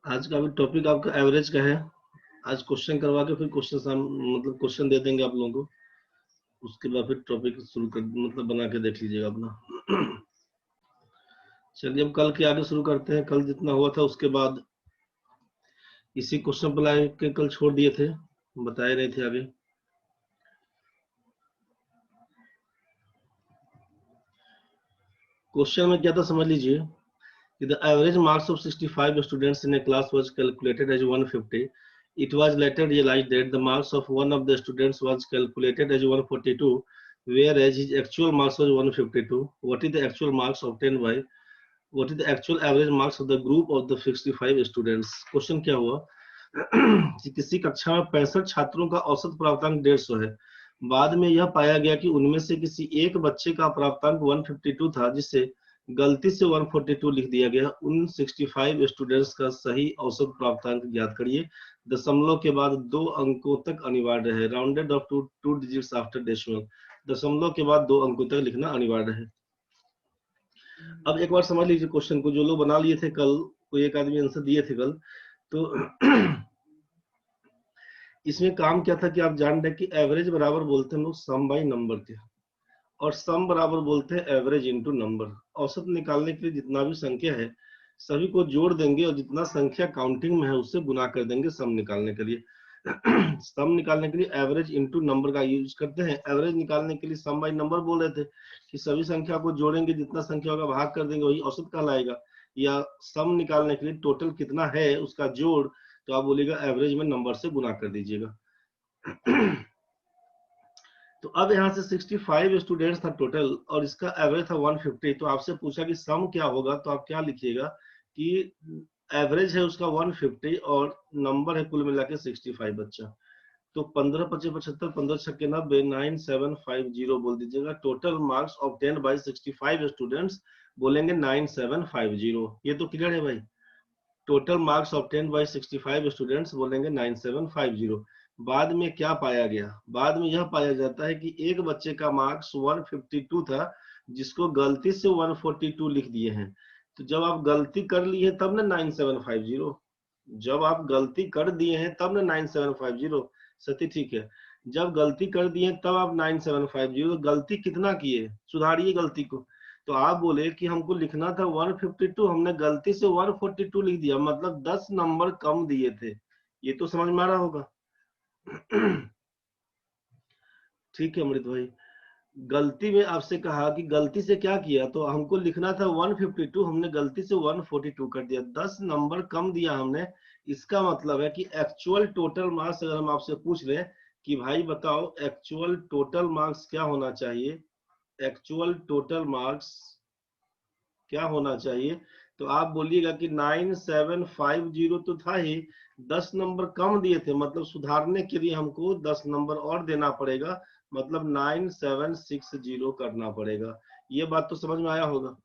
आज का भी टॉपिक आपका एवरेज का है। आज क्वेश्चन करवा के फिर क्वेश्चन मतलब क्वेश्चन दे देंगे आप लोगों को। उसके बाद फिर टॉपिक शुरू कर मतलब बना के देख लीजिएगा अपना। चलिए अब कल के आगे शुरू करते हैं। कल जितना हुआ था उसके बाद इसी क्वेश्चन पर लाए के कल छोड़ दिए थे, बताए नहीं थे आगे। क्वेश्चन में क्या था समझ लीजिए कि the average marks of 65 students in a class was calculated as 150. It was later realized that the marks of one of the students was calculated as 142, whereas his actual marks was 152. What is the actual marks obtained by? What is the actual average marks of the group of the 65 students? Question क्या हुआ कि किसी कक्षा में 65 छात्रों का औसत प्राप्तांक 150 है। बाद में यह पाया गया कि उनमें से किसी एक बच्चे का प्राप्तांक 152 था, जिसे गलती से 142 लिख दिया गया। उन 65 स्टूडेंट्स का सही औसत प्राप्तांक ज्ञात करिए। दशमलव के बाद 2 अंकों तक अनिवार्य है। Rounded off two digits after decimal. दशमलव के बाद 2 अंकों तक लिखना अनिवार्य है। अब एक बार समझ लीजिए क्वेश्चन को, जो लोग बना लिए थे कल, कोई एक आदमी आंसर दिए थे कल, तो इसमें काम क्या था कि आप जान रहे कि एवरेज बराबर बोलते हैं लोग सम बाई नंबर के, और सम बराबर बोलते हैं एवरेज इनटू नंबर। औसत निकालने के लिए जितना भी संख्या है सभी को जोड़ देंगे और जितना संख्या काउंटिंग में है उससे गुना कर देंगे सम निकालने के लिए। सम निकालने के लिए एवरेज इनटू नंबर का यूज करते हैं। एवरेज निकालने के लिए सम बाई नंबर बोल रहे थे कि सभी संख्या को जोड़ेंगे, जितना संख्या होगा भाग कर देंगे, वही औसत कहलाएगा। या सम निकालने के लिए टोटल कितना है उसका जोड़, तो आप बोलिएगा एवरेज में नंबर से गुना कर दीजिएगा। तो अब यहाँ से 65 स्टूडेंट्स था टोटल और इसका एवरेज था 150। तो आपसे पूछा कि सम क्या होगा, तो आप क्या लिखिएगा कि एवरेज है उसका 150 और नंबर है कुल मिला के 65 बच्चा। तो 15 25 75 15 छक्के 90 9750 बोल दीजिएगा। Total marks obtained by 65 students बोलेंगे 9750। ये तो क्लियर है भाई। Total marks obtained by 65 students बोलेंगे 9750। बाद में क्या पाया गया? बाद में यह पाया जाता है कि एक बच्चे का मार्क्स 152 था, जिसको गलती से 142 लिख दिए हैं। तो जब आप गलती कर लिए हैं तब ना 9750, जब आप गलती कर दिए हैं तब ना 9750। सती ठीक है। जब गलती कर दिए तब आप 9750। गलती कितना किए, सुधारिए गलती को। तो आप बोले कि हमको लिखना था 152, हमने गलती से 142 लिख दिया, मतलब 10 नंबर कम दिए थे। ये तो समझ में आ रहा होगा। ठीक है अमृत भाई। गलती में आपसे कहा कि गलती से क्या किया, तो हमको लिखना था 152, हमने गलती से 142 कर दिया, 10 नंबर कम दिया हमने। इसका मतलब है कि एक्चुअल टोटल मार्क्स अगर हम आपसे पूछ रहे हैं कि भाई बताओ एक्चुअल टोटल मार्क्स क्या होना चाहिए, एक्चुअल टोटल मार्क्स क्या होना चाहिए, तो आप बोलिएगा कि 9750 तो था ही, 10 नंबर कम दिए थे, मतलब सुधारने के लिए हमको 10 नंबर और देना पड़ेगा, मतलब 9760 करना पड़ेगा। ये बात तो समझ में आया होगा।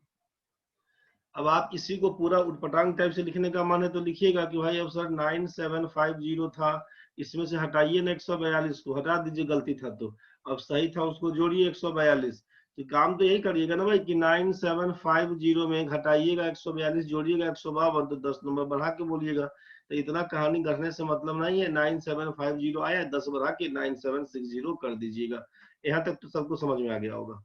अब आप इसी को पूरा उटपटांग टाइप से लिखने का मन है तो लिखिएगा कि भाई अब सर 9750 था, इसमें से हटाइए ना 142 को, हटा दीजिए गलती था तो, अब सही था उसको जोड़िए 142। तो काम तो यही करिएगा ना भाई कि 9750 में घटाइएगा 142, जोड़िएगा 152, तो 10 नंबर बढ़ा के बोलिएगा। तो इतना कहानी करने से मतलब नहीं है। 9750 आया, 10 बढ़ा के 9760 कर दीजिएगा। यहाँ तक तो सबको समझ में आ गया होगा।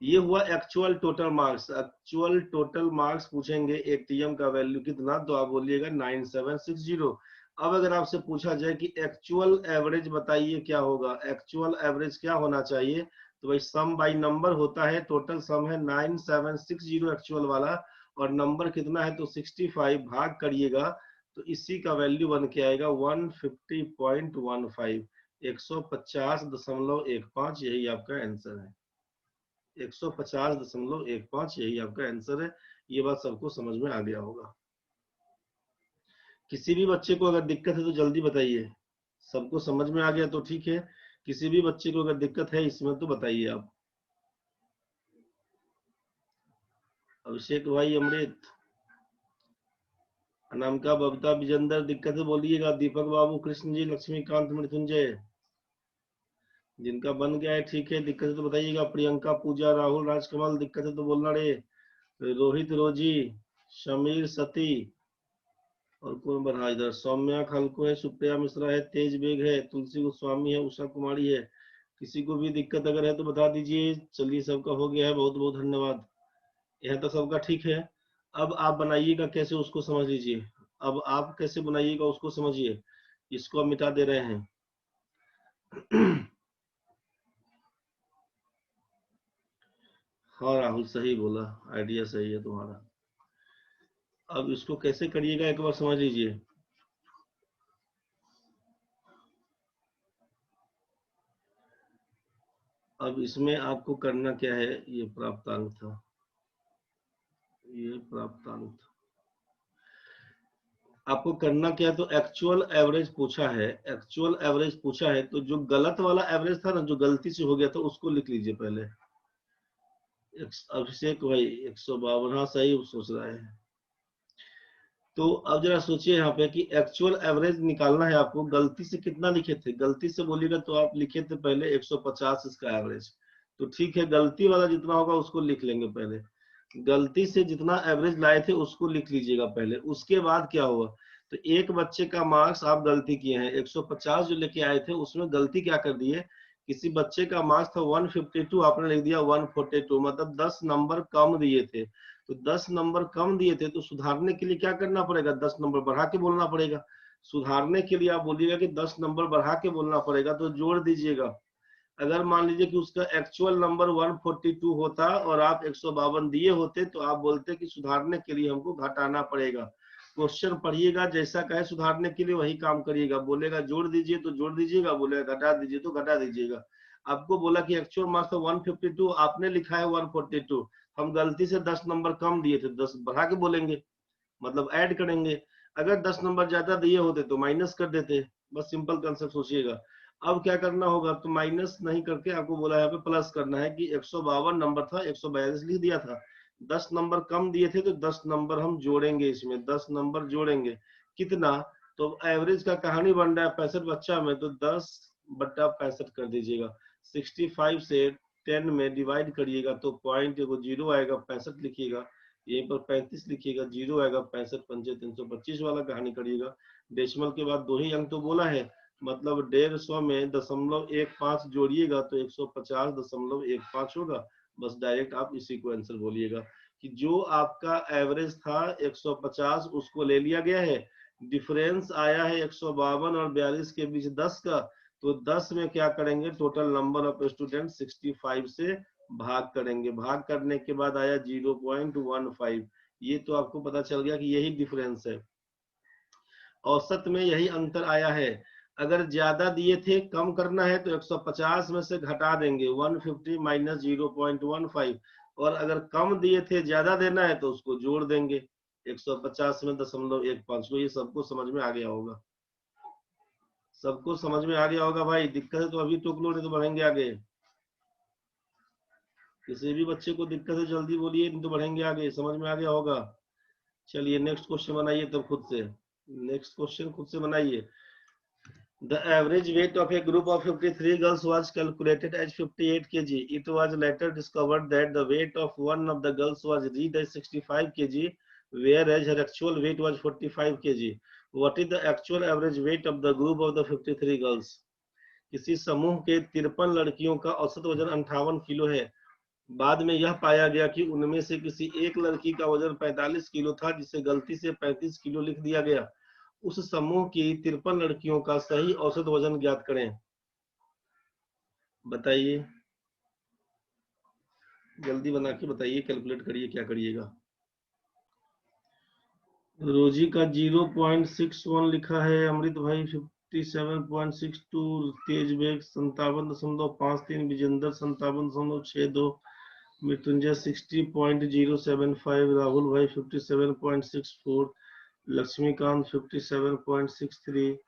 ये हुआ actual total marks. Actual total marks पूछेंगे एटीएम का वैल्यू कितना, तो आप बोलिएगा 9760। अब अगर आपसे पूछा जाए कि एक्चुअल एवरेज बताइए क्या होगा, एक्चुअल एवरेज क्या होना चाहिए, तो भाई सम बाई नंबर होता है। टोटल सम है 9760 एक्चुअल वाला, और नंबर कितना है तो 65 भाग करिएगा, तो इसी का वैल्यू बन के आएगा 150.15, 150.15। यही आपका आंसर है, 150.15, यही आपका आंसर है। ये बात सबको समझ में आ गया होगा। किसी भी बच्चे को अगर दिक्कत है तो जल्दी बताइए। सबको समझ में आ गया तो ठीक है, किसी भी बच्चे को अगर दिक्कत है इसमें तो बताइए आप। अभिषेक भाई, अमृत, अनामिका, बबीता, विजेंद्र, दिक्कत है बोलिएगा। दीपक बाबू, कृष्ण जी, लक्ष्मीकांत, मृत्युंजय, जिनका बन गया है ठीक है, दिक्कत है तो बताइएगा। प्रियंका, पूजा, राहुल, राजकमल, दिक्कत है तो बोलना रे। रोहित, रोजी, समीर, सती, और कौन बढ़ा इधर? सौम्या खालको है, सुप्रिया मिश्रा है, तेज बेग है, तुलसी गोस्वामी है, उषा कुमारी है। किसी को भी दिक्कत अगर है तो बता दीजिए। चलिए, सबका हो गया है, बहुत बहुत धन्यवाद। यहाँ तक सबका ठीक है। अब आप बनाइएगा कैसे उसको समझ लीजिए। अब आप कैसे बनाइएगा उसको समझिए। इसको हम मिटा दे रहे हैं। हाँ राहुल, सही बोला, आइडिया सही है तुम्हारा। अब इसको कैसे करिएगा एक बार समझ लीजिए। अब इसमें आपको करना क्या है, ये प्राप्तांक था, ये प्राप्तांक था। आपको करना क्या है, तो एक्चुअल एवरेज पूछा है, एक्चुअल एवरेज पूछा है, तो जो गलत वाला एवरेज था ना, जो गलती से हो गया था, उसको लिख लीजिए पहले। अभिषेक भाई 152, हाँ सही सोच रहा है। तो अब जरा सोचिए यहाँ पे कि एक्चुअल एवरेज निकालना है आपको। गलती से कितना लिखे थे? गलती से बोलिएगा तो आप लिखे थे पहले 150 इसका एवरेज। तो ठीक है, गलती वाला जितना होगा उसको लिख लेंगे पहले। गलती से जितना एवरेज लाए थे उसको लिख लीजिएगा पहले। उसके बाद क्या हुआ, तो एक बच्चे का मार्क्स आप गलती किए हैं, 150 जो लेके आए थे उसमें गलती क्या कर दिए, किसी बच्चे का मार्क्स था 152, आपने लिख दिया 142, मतलब 10 नंबर कम दिए थे। तो 10 नंबर कम दिए थे, तो सुधारने के लिए क्या करना पड़ेगा, 10 नंबर बढ़ा के बोलना पड़ेगा। सुधारने के लिए आप बोलिएगा कि 10 नंबर बढ़ा के बोलना पड़ेगा, तो जोड़ दीजिएगा। अगर मान लीजिए कि उसका एक्चुअल नंबर 142 होता और आप 152 दिए होते, तो आप बोलते कि सुधारने के लिए हमको घटाना पड़ेगा। क्वेश्चन पढ़िएगा, जैसा कहे सुधारने के लिए वही काम करिएगा। बोलेगा जोड़ दीजिए तो जोड़ दीजिएगा, बोलेगा घटा दीजिए तो घटा दीजिएगा। आपको बोला कि एक्चुअल मार्क्स 152, आपने लिखा है 142, हम गलती से 10 नंबर कम दिए थे, 10 बढ़ा के बोलेंगे, मतलब ऐड करेंगे। अगर 10 नंबर ज्यादा दिए होते तो माइनस कर देते। बस सिंपल कंसेप्ट सोचिएगा। अब क्या करना होगा, तो माइनस नहीं करके आपको बोला यहाँ पे प्लस करना है कि 152 नंबर था, 142 लिख दिया था। 10 नंबर कम दिए थे तो 10 नंबर हम जोड़ेंगे, इसमें 10 नंबर जोड़ेंगे। कितना, तो एवरेज का कहानी बन रहा है 65 बच्चा में, तो 10/65 कर दीजिएगा। 65 से 10 में डिवाइड करिएगा तो पॉइंट एगो जीरो आएगा, 65 लिखिएगा। यहीं पर 35 लिखिएगा, जीरो आएगा, 65 पंजे 325 वाला कहानी करिएगा। डेसिमल के बाद 2 ही अंक तो बोला है, मतलब 150 में 0.15 जोड़िएगा तो 150.15 होगा। बस डायरेक्ट आप इसी को आंसर बोलिएगा कि जो आपका एवरेज था 150 उसको ले लिया गया है, डिफरेंस आया है 152 और 42 के बीच 10 का, तो 10 में क्या करेंगे, टोटल नंबर ऑफ स्टूडेंट 65 से भाग करेंगे, भाग करने के बाद आया 0.15। ये तो आपको पता चल गया कि यही डिफरेंस है, औसत में यही अंतर आया है। अगर ज्यादा दिए थे, कम करना है तो 150 में से घटा देंगे 150 माइनस 0.15, और अगर कम दिए थे ज्यादा देना है तो उसको जोड़ देंगे 150 में 0.15 को। ये सबको समझ में आ गया होगा, सबको समझ में आ गया होगा भाई। दिक्कत है तो अभी टोक लो, नहीं तो बढ़ेंगे आगे। किसी भी बच्चे को दिक्कत है जल्दी बोलिए, नहीं तो बढ़ेंगे आगे। समझ में आ गया होगा। चलिए नेक्स्ट क्वेश्चन बनाइए तब खुद से, नेक्स्ट क्वेश्चन खुद से बनाइए। The average weight of a group of 53 girls was calculated as 58 kg. It was later discovered that the weight of one of the girls was read as 65 kg, whereas her actual weight was 45 kg. What is the actual average weight of the group of the 53 girls? किसी समूह के 53 लड़कियों का औसत वजन 58 kilo है। बाद में यह पाया गया कि उनमें से किसी एक लड़की का वजन 45 किलो था, जिसे गलती से 35 किलो लिख दिया गया। उस समूह की 53 लड़कियों का सही औसत वजन ज्ञात करें। बताइए, जल्दी बना के बताइए, कैलकुलेट करिए, क्या करिएगा। रोजी का 0.61 लिखा है, अमृत भाई 57.62, तेज बेग 57.53, विजेंद्र 57.62, मृत्युंजय 60.075, राहुल भाई 57.64, लक्ष्मीकांत 57.63,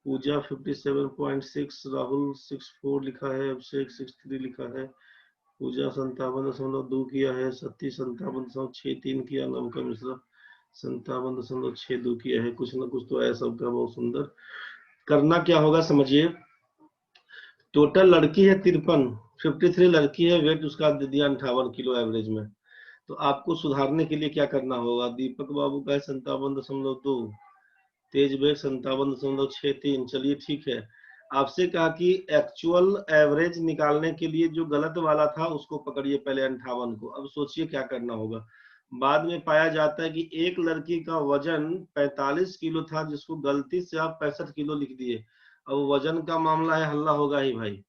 पूजा 57.6, राहुल 64 लिखा है, अभिषेक 63 लिखा है, पूजा 57.2 किया है, सती 57.63 किया, नमका मिश्रा 57.62 किया है। कुछ ना कुछ तो आया सबका, बहुत सुंदर। करना क्या होगा समझिए, टोटल लड़की है 53, 53 लड़की है, वेट उसका दे दिया 58 किलो एवरेज में। तो आपको सुधारने के लिए क्या करना होगा, दीपक बाबू का है 57.2, तेज वेग 57.63। चलिए ठीक है। आपसे कहा कि एक्चुअल एवरेज निकालने के लिए जो गलत वाला था उसको पकड़िए पहले 58 को। अब सोचिए क्या करना होगा। बाद में पाया जाता है कि एक लड़की का वजन 45 किलो था जिसको गलती से आप 65 किलो लिख दिए। अब वजन का मामला है, हल्ला होगा ही भाई।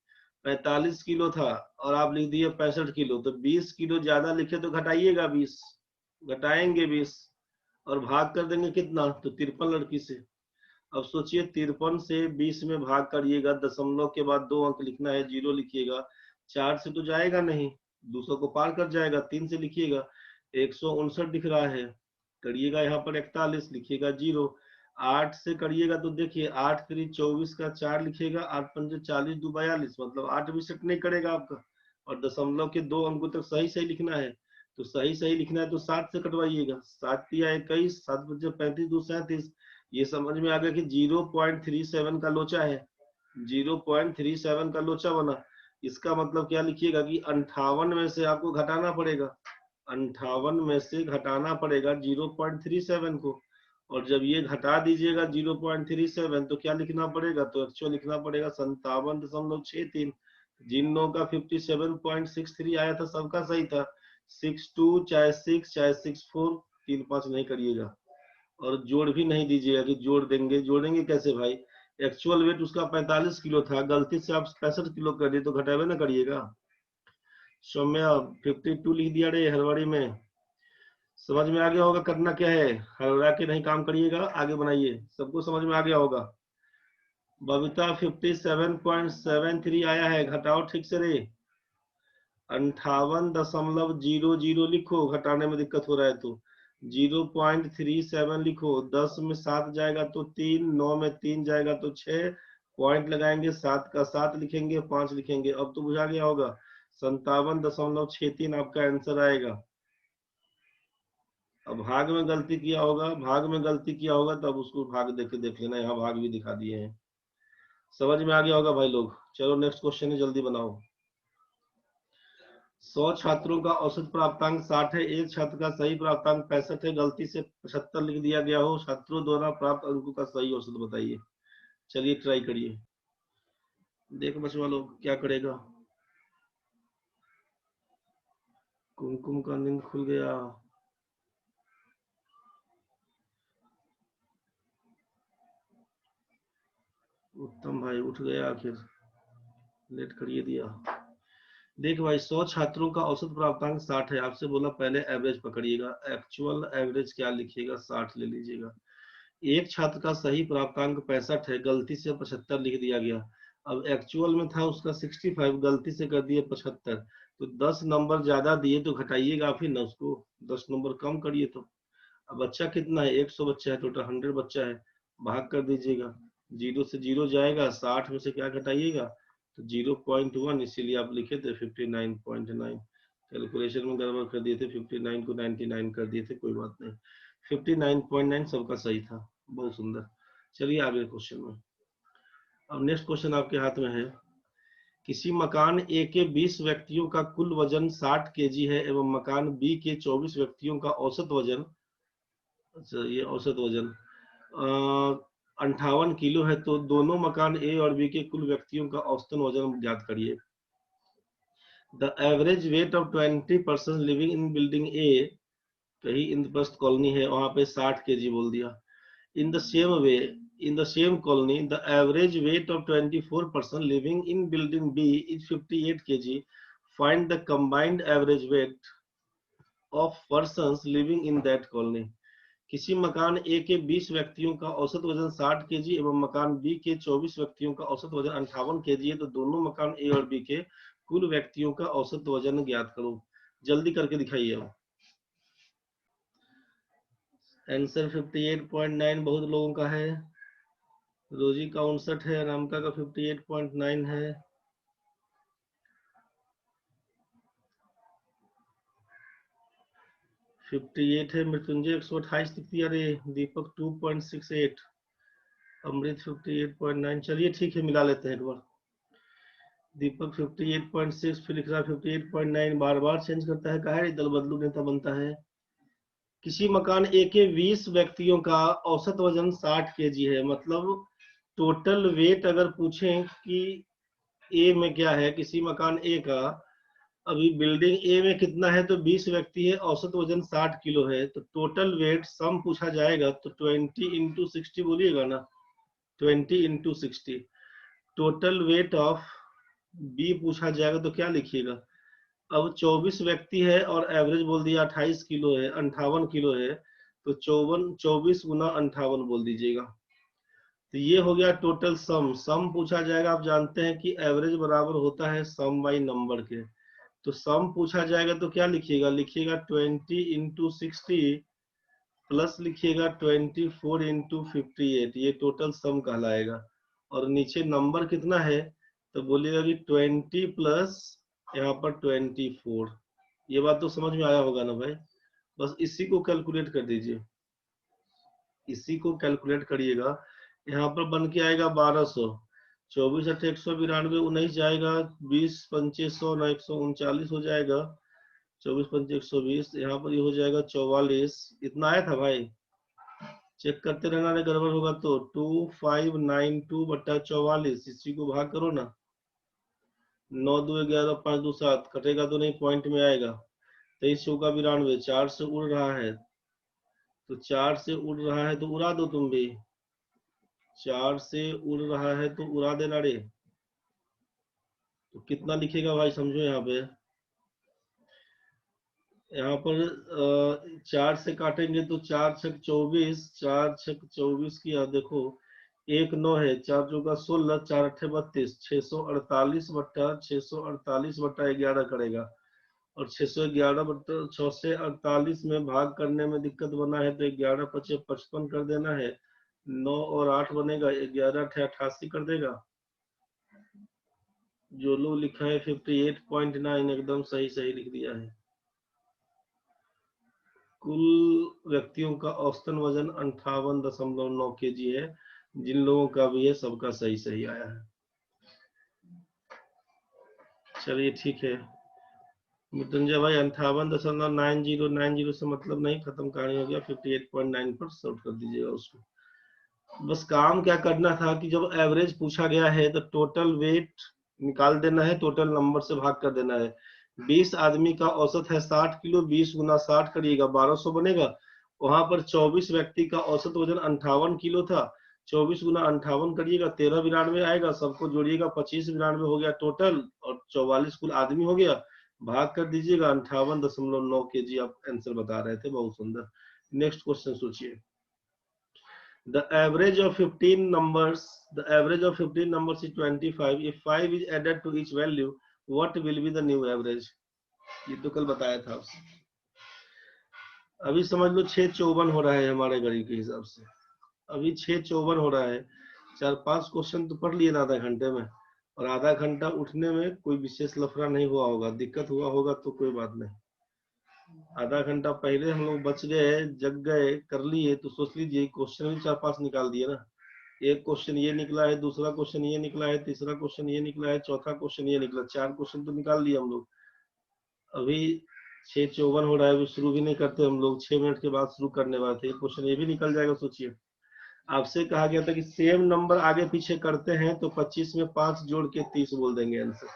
45 किलो था और आप लिख दिए 65 किलो, तो 20 किलो ज्यादा लिखे तो घटाइएगा 20, घटाएंगे 20 और भाग कर देंगे कितना, तो 53 लड़की से। अब सोचिए 53 से 20 में भाग करिएगा, दशमलव के बाद 2 अंक लिखना है, 0 लिखिएगा। 4 से तो जाएगा नहीं, 200 को पार कर जाएगा। 3 से लिखिएगा, 159 दिख रहा है, करिएगा यहाँ पर 41, लिखिएगा 0। 8 से करिएगा तो देखिए 8 3 24 का 4 लिखिएगा, 8 5 40 2 42, मतलब 8 भी सेट नहीं करेगा आपका। और दशमलव के 2 अंकों तक सही सही लिखना है, तो सही सही लिखना है तो 7 से कटवाइएगा। 7 तिया 21, 7 5 35 2 37। ये समझ में आ गया कि 0.37 का लोचा है, 0.37 का लोचा बना। इसका मतलब क्या लिखिएगा कि 58 में से आपको घटाना पड़ेगा, 58 में से घटाना पड़ेगा 0.37 को। और जब ये घटा दीजिएगा 0.37 तो क्या लिखना पड़ेगा, तो एक्चुअल लिखना पड़ेगा 57.63। जिन लोगों का 57.63 आया था सबका सही था। 62 चाहे 6 चाहे 64, 3 5 नहीं करिएगा। और जोड़ भी नहीं दीजिएगा कि जोड़ देंगे, जोड़ेंगे कैसे भाई। एक्चुअल वेट उसका 45 किलो था, गलती से आप 65 किलो कर दिए तो घटावे ना करिएगा। सौम्या 52 लिख दिया रे हरवाड़ी में। समझ में आ गया होगा करना क्या है, हरवा के नहीं काम करिएगा, आगे बनाइए। सबको समझ में आ गया होगा। बबीता 57.73 आया है, घटाओ ठीक से रे। 58.00 लिखो, घटाने में दिक्कत हो रहा है तो 0.37 लिखो। 10 में 7 जाएगा तो 3, 9 में 3 जाएगा तो 6, पॉइंट लगाएंगे, 7 का 7 लिखेंगे, 5 लिखेंगे। अब तो बुझा गया होगा, 57.63 आपका आंसर आएगा। अब भाग में गलती किया होगा, भाग में गलती किया होगा तब उसको भाग देख लेना, यहाँ भाग भी दिखा दिए हैं। समझ में आ गया होगा भाई लोग। चलो नेक्स्ट क्वेश्चन है, जल्दी बनाओ। 100 छात्रों का औसत प्राप्तांक 60 है, एक छात्र का सही प्राप्तांक 65 है, गलती से 75 लिख दिया गया हो, छात्रों द्वारा प्राप्त अंकों का सही औसत बताइए। चलिए ट्राई करिए, देखो बच्चों लोग क्या करेगा। कुमकुम का नींद खुल गया। उत्तम भाई उठ गया आखिर, लेट करिए दिया। देख भाई 100 छात्रों का औसत प्राप्तांक 60 है, आपसे बोला पहले एवरेज पकड़िएगा। एक्चुअल एवरेज क्या लिखिएगा, 60 ले लीजिएगा। एक छात्र का सही प्राप्तांक 65 है, गलती से 75 लिख दिया गया। अब एक्चुअल में था उसका 65, गलती से कर दिए 75, तो 10 नंबर ज्यादा दिए तो घटाइएगा फिर ना उसको, 10 नंबर कम करिए तो। अब बच्चा कितना है, 100 बच्चा है, टोटल 100 बच्चा है, भाग कर दीजिएगा। 0 से 0 जाएगा, 60 में से क्या घटाइएगा, तो 0.1, इसीलिए आप लिखे थे 59.9। कैलकुलेशन में गड़बड़ कर दिए थे, 59 को 99 कर दिए थे, कोई बात नहीं। 59.9 सबका सही था, बहुत सुंदर। चलिए आगे क्वेश्चन में। अब नेक्स्ट क्वेश्चन आपके हाथ में है। किसी मकान ए के 20 व्यक्तियों का कुल वजन 60 केजी है एवं मकान बी के 24 व्यक्तियों का औसत वजन, अच्छा ये औसत वजन 58 किलो है, तो दोनों मकान ए और बी के कुल व्यक्तियों का औसतन वजन ज्ञात करिए। The average weight of 20 person living in building A, कहीं इंद्रप्रस्थ कॉलोनी है वहां पे 60 केजी बोल दिया। In the same way, in the same colony, the average weight of 24 person living in building B is 58 kg. Find the combined average weight of persons living in that colony. किसी मकान ए के 20 व्यक्तियों का औसत वजन 60 KG एवं मकान B के 24 व्यक्तियों का औसत वजन 58 केजी है, तो दोनों मकान ए और बी के कुल व्यक्तियों का औसत वजन ज्ञात करो। जल्दी करके दिखाइए। आंसर 58.9 बहुत लोगों का है। रोजी का 59 है, अनामिका का 58.9 है। है मृत्युंजय 128 लिख दिया रे। दीपक 2.68, अमृत 58.9। चलिए ठीक है मिला लेते हैं एक बार। दीपक 58.6 फिर लिख रहा 58.9, बार बार चेंज करता है, काहे दल बदलू नेता बनता है। किसी मकान ए के 20 व्यक्तियों का औसत वजन 60 केजी है। मतलब टोटल वेट अगर पूछें कि ए में क्या है, किसी मकान ए का अभी बिल्डिंग ए में कितना है, तो 20 व्यक्ति है, औसत वजन 60 किलो है, तो टोटल वेट सम पूछा जाएगा तो 20 इंटू 60 बोलिएगा ना, 20 into 60। Total weight of B पूछा जाएगा तो क्या लिखिएगा। अब 24 व्यक्ति है और एवरेज बोल दिया 28 किलो है, 58 किलो है, तो 24 गुना 58 बोल दीजिएगा। तो ये हो गया टोटल सम। सम पूछा जाएगा, आप जानते हैं कि एवरेज बराबर होता है सम बाई नंबर के। तो सम पूछा जाएगा तो क्या लिखिएगा, लिखिएगा 20 इंटू 60 प्लस लिखिएगा 24 इंटू 58, ये टोटल सम कहलाएगा। और नीचे नंबर कितना है तो बोलिएगा कि 20 प्लस यहाँ पर 24। ये बात तो समझ में आया होगा ना भाई। बस इसी को कैलकुलेट कर दीजिए, इसी को कैलकुलेट करिएगा। यहाँ पर बन के आएगा 1200, 24 अठे 192, 19 जाएगा, 20 पंचे 100 ना 139 हो जाएगा, 24 पंचे 120, यहाँ पर ये हो जाएगा 44। इतना आया था भाई, चेक करते रहना, नहीं गड़बड़ होगा तो। 2592 बट्टा 44, इसी को भाग करो ना, 9 2 11 5 2 7, कटेगा तो नहीं, पॉइंट में आएगा। 23 चौका 92, 4 से उड़ रहा है, तो 4 से उड़ रहा है तो उड़ा दो तुम भी, 4 से उड़ रहा है तो उड़ा देना रे। तो कितना लिखेगा भाई समझो यहाँ पे, यहाँ पर 4 से काटेंगे तो 4 छक 24, 4 छक 24 किया देखो, 1 9 है, 4 चौका 16, 4 अठे 32, 648 बट्टा 648 बट्टा 11 करेगा। और 611 बट्टा 6 से 48 में भाग करने में दिक्कत बना है तो 11 पचे 55 कर देना है, 9 और 8 बनेगा, 11 अठे 88 कर देगा। जो लोग लिखा है 58.9 एकदम सही सही लिख दिया है। कुल व्यक्तियों का औसतन वजन 58.9 केजी है। जिन लोगों का भी है सबका सही सही आया है। चलिए ठीक है मृत्युंजय भाई, 58.9090 से मतलब नहीं, खत्म कहानी हो गया। 58.9 पर सॉल्व कर दीजिएगा उसको। बस काम क्या करना था कि जब एवरेज पूछा गया है तो टोटल वेट निकाल देना है, टोटल नंबर से भाग कर देना है। 20 आदमी का औसत है 60 किलो, 20 गुना 60 करिएगा 1200 बनेगा। वहां पर 24 व्यक्ति का औसत वजन 58 किलो था, 24 गुना 58 करिएगा 1392 आएगा, सबको जोड़िएगा 2592 हो गया टोटल, और 44 कुल आदमी हो गया, भाग कर दीजिएगा 58.9 केजी। आप आंसर बता रहे थे, बहुत सुंदर। नेक्स्ट क्वेश्चन सोचिए। The average of 15 numbers, the average of 15 numbers is 25. If 5 is added to each value, what will be the new average? ये तो कल बताया था आपसे। अभी समझ लो 6:54 हो रहा है हमारे घड़ी के हिसाब से, अभी 6:54 हो रहा है। 4-5 क्वेश्चन तो पढ़ लिए ना आधा घंटे में, और आधा घंटा उठने में कोई विशेष लफड़ा नहीं हुआ होगा, दिक्कत हुआ होगा तो कोई बात नहीं। आधा घंटा पहले हम लोग बच गए, जग गए, कर लिए, तो सोच लीजिए क्वेश्चन भी 4-5 निकाल दिए ना। एक क्वेश्चन ये निकला है, दूसरा क्वेश्चन ये निकला है, तीसरा क्वेश्चन ये निकला है, चौथा क्वेश्चन ये निकला, 4 क्वेश्चन तो निकाल लिए हम लोग। अभी 6:54 हो रहा है, अभी शुरू भी नहीं करते हम लोग, 6 मिनट के बाद शुरू करने वाले थे। क्वेश्चन ये भी निकल जाएगा, सोचिए। आपसे कहा गया था कि सेम नंबर आगे पीछे करते हैं तो 25 में 5 जोड़ के 30 बोल देंगे आंसर,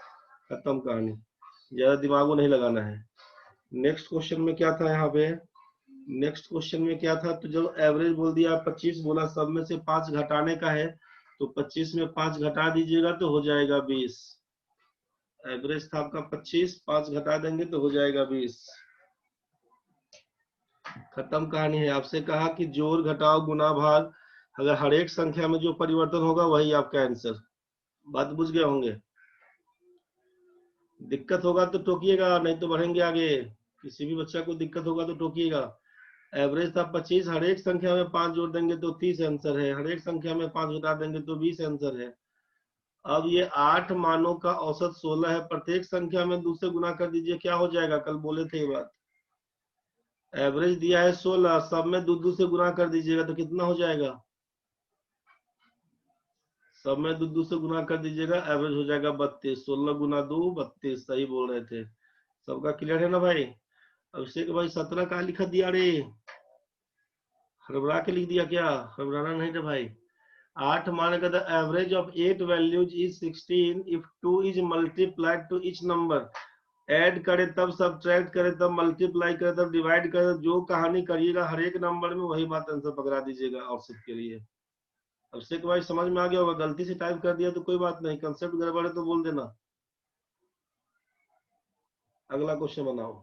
खत्म कहानी, ज्यादा दिमाग नहीं लगाना है। नेक्स्ट क्वेश्चन में क्या था यहाँ पे, नेक्स्ट क्वेश्चन में क्या था, तो जब एवरेज बोल दिया 25 बोला, सब में से 5 घटाने का है, तो 25 में 5 घटा दीजिएगा तो हो जाएगा 20। एवरेज था आपका 25, 5 घटा देंगे तो हो जाएगा 20, खत्म कहानी है। आपसे कहा कि जोड़ घटाओ गुना भाग, अगर हर एक संख्या में जो परिवर्तन होगा वही आपका आंसर। बात बुझ गए होंगे। दिक्कत होगा तो टोकिएगा, नहीं तो बढ़ेंगे आगे। किसी भी बच्चा को दिक्कत होगा तो टोकिएगा। एवरेज था 25, हर एक संख्या में 5 जोड़ देंगे तो 30 आंसर है, हर एक संख्या में 5 घटा देंगे तो 20 आंसर है। अब ये 8 मानों का औसत 16 है, प्रत्येक संख्या में 2 से गुना कर दीजिए, क्या हो जाएगा, कल बोले थे ये बात। एवरेज दिया है 16, सब में 2 से गुना कर दीजिएगा तो कितना हो जाएगा, सब में 2 से गुना कर दीजिएगा, एवरेज हो जाएगा 32। 16 गुना 2 32, सही बोल रहे थे। सबका क्लियर है ना भाई। अभिषेक भाई 17 का लिखा दिया रे। हड़बड़ा के लिख दिया क्या? हड़बड़ाना नहीं था भाई। 8 मान का the average of 8 values is 16 if 2 is multiplied to each number. Add करे तब सब्ट्रैक्ट करे तब मल्टीप्लाई करे तब डिवाइड करे, जो कहानी करिएगा हर एक नंबर में वही बात आंसर पकड़ा दीजिएगा ऑप्शन के लिए। अब से भाई समझ में आ गया होगा, गलती से टाइप कर दिया तो कोई बात नहीं, कंसेप्ट गड़बड़ है तो बोल देना। अगला क्वेश्चन बनाओ।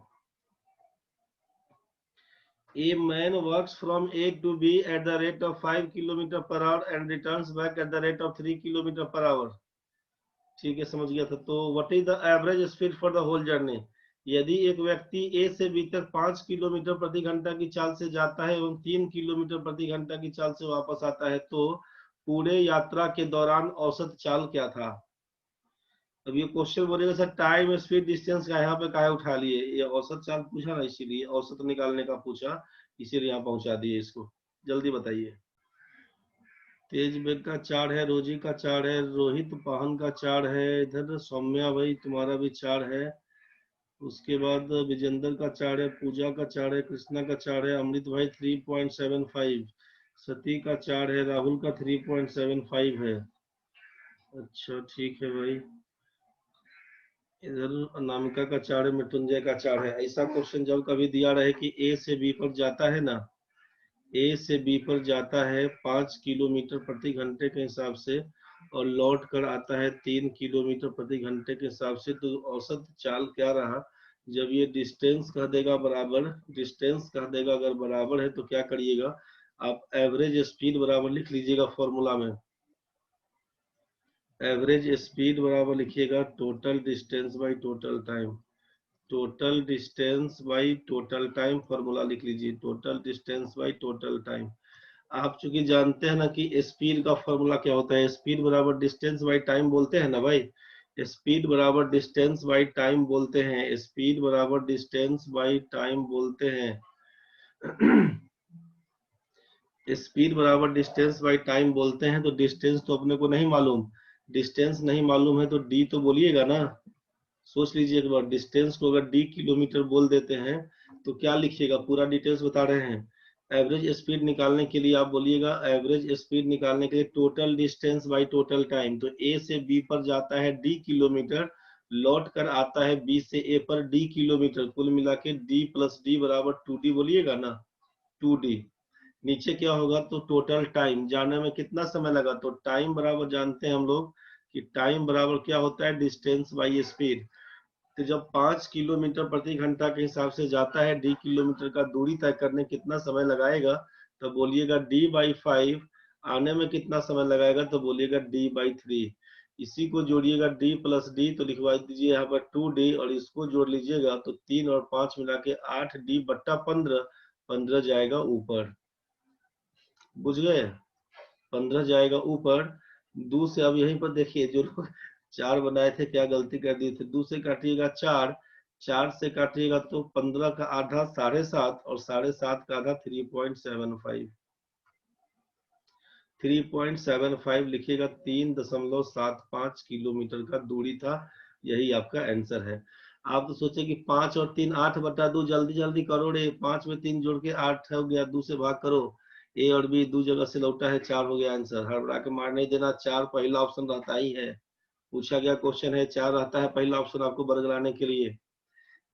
A man walks from A to B at the rate of 5 km per hour and returns back at the rate of 3 km per hour। ठीक है, समझ गया था। तो what is the average speed for the whole journey. यदि एक व्यक्ति ए से बी तक 5 किलोमीटर प्रति घंटा की चाल से जाता है एवं 3 किलोमीटर प्रति घंटा की चाल से वापस आता है, तो पूरे यात्रा के दौरान औसत चाल क्या था। अब ये क्वेश्चन बोलेगा सर टाइम स्पीड डिस्टेंस का यहाँ पे काहे उठा लिए, ये औसत चाल पूछा ना, इसीलिए औसत निकालने का पूछा, इसीलिए यहाँ पहुंचा दिए इसको। जल्दी बताइए। तेज बेग का चार है, रोजी का चार है, रोहित पाहन का चार है, इधर सौम्या भाई तुम्हारा भी चार है, उसके बाद विजेंद्र का चार है, पूजा का चार है, कृष्णा का चार है, अमृत भाई 3.75, सती का चार है, राहुल का 3.75 है। अच्छा ठीक है भाई। इधर अनामिका का चार है, मृत्युंजय का चार है। ऐसा क्वेश्चन जब कभी दिया रहे कि ए से बी पर जाता है ना, ए से बी पर जाता है 5 किलोमीटर प्रति घंटे के हिसाब से और लौट कर आता है 3 किलोमीटर प्रति घंटे के हिसाब से, तो औसत चाल क्या रहा। जब ये डिस्टेंस कह देगा बराबर, डिस्टेंस कह देगा अगर बराबर है तो क्या करिएगा आप, एवरेज स्पीड बराबर लिख लीजिएगा फॉर्मूला में। एवरेज स्पीड बराबर लिखिएगा total distance by total time. Total distance by total time formula लिख लीजिए, total distance by total time. आप चूंकि जानते हैं ना कि स्पीड का फॉर्मूला क्या होता है, स्पीड बराबर डिस्टेंस बाई टाइम बोलते हैं ना भाई, स्पीड बराबर डिस्टेंस बाई टाइम बोलते हैं, स्पीड बराबर डिस्टेंस बाई टाइम बोलते हैं। स्पीड बराबर डिस्टेंस बाई टाइम बोलते हैं, तो डिस्टेंस तो अपने को नहीं मालूम, डिस्टेंस नहीं मालूम है तो डी तो बोलिएगा ना। सोच लीजिए एक बार, डिस्टेंस को अगर डी किलोमीटर बोल देते हैं तो क्या लिखिएगा, पूरा डिटेल्स बता रहे हैं। एवरेज स्पीड निकालने के लिए आप बोलिएगा, एवरेज स्पीड निकालने के लिए total distance by total time, तो ए से बी पर जाता है डी किलोमीटर, लौट कर आता है बी से ए पर डी किलोमीटर, कुल मिला के डी प्लस डी बराबर 2D बोलिएगा ना, 2D। नीचे क्या होगा तो टोटल टाइम, जाने में कितना समय लगा, तो टाइम बराबर जानते हैं हम लोग कि टाइम बराबर क्या होता है, डिस्टेंस बाई स्पीड। तो जब 5 किलोमीटर प्रति घंटा के हिसाब से जाता है, डी किलोमीटर का दूरी तय करने कितना समय लगाएगा, तो बोलिएगा डी बाई 5। आने में कितना समय लगाएगा, तो बोलिएगा डी बाई 3। इसी को जोड़िएगा डी प्लस डी, तो लिखवा दीजिए यहाँ पर 2D, और इसको जोड़ लीजिएगा तो 3 और 5 मिला के 8D बट्टा 15, 15 जाएगा ऊपर, बुझ गए, 15 जाएगा ऊपर। दो से अब यहीं पर देखिए, जो लोग चार बनाए थे क्या गलती कर दिए थे, दो से काटिएगा चार, चार से काटिएगा तो 15 का आधा 7.5, और 7.5 का आधा 3.75, 3.75 लिखिएगा, 3.75 किलोमीटर का दूरी था। यही आपका आंसर है। आप तो सोचे कि 5 और 3 8/2, जल्दी जल्दी करो रे, 5 में 3 जोड़ के 8 हो गया, 2 से भाग करो, ए और बी दो जगह से लौटा है, 4 हो गया आंसर। हड़बड़ा के मार नहीं देना, 4 पहला ऑप्शन रहता ही है, पूछा गया क्वेश्चन है 4 रहता है पहला ऑप्शन आपको बरगलाने के लिए।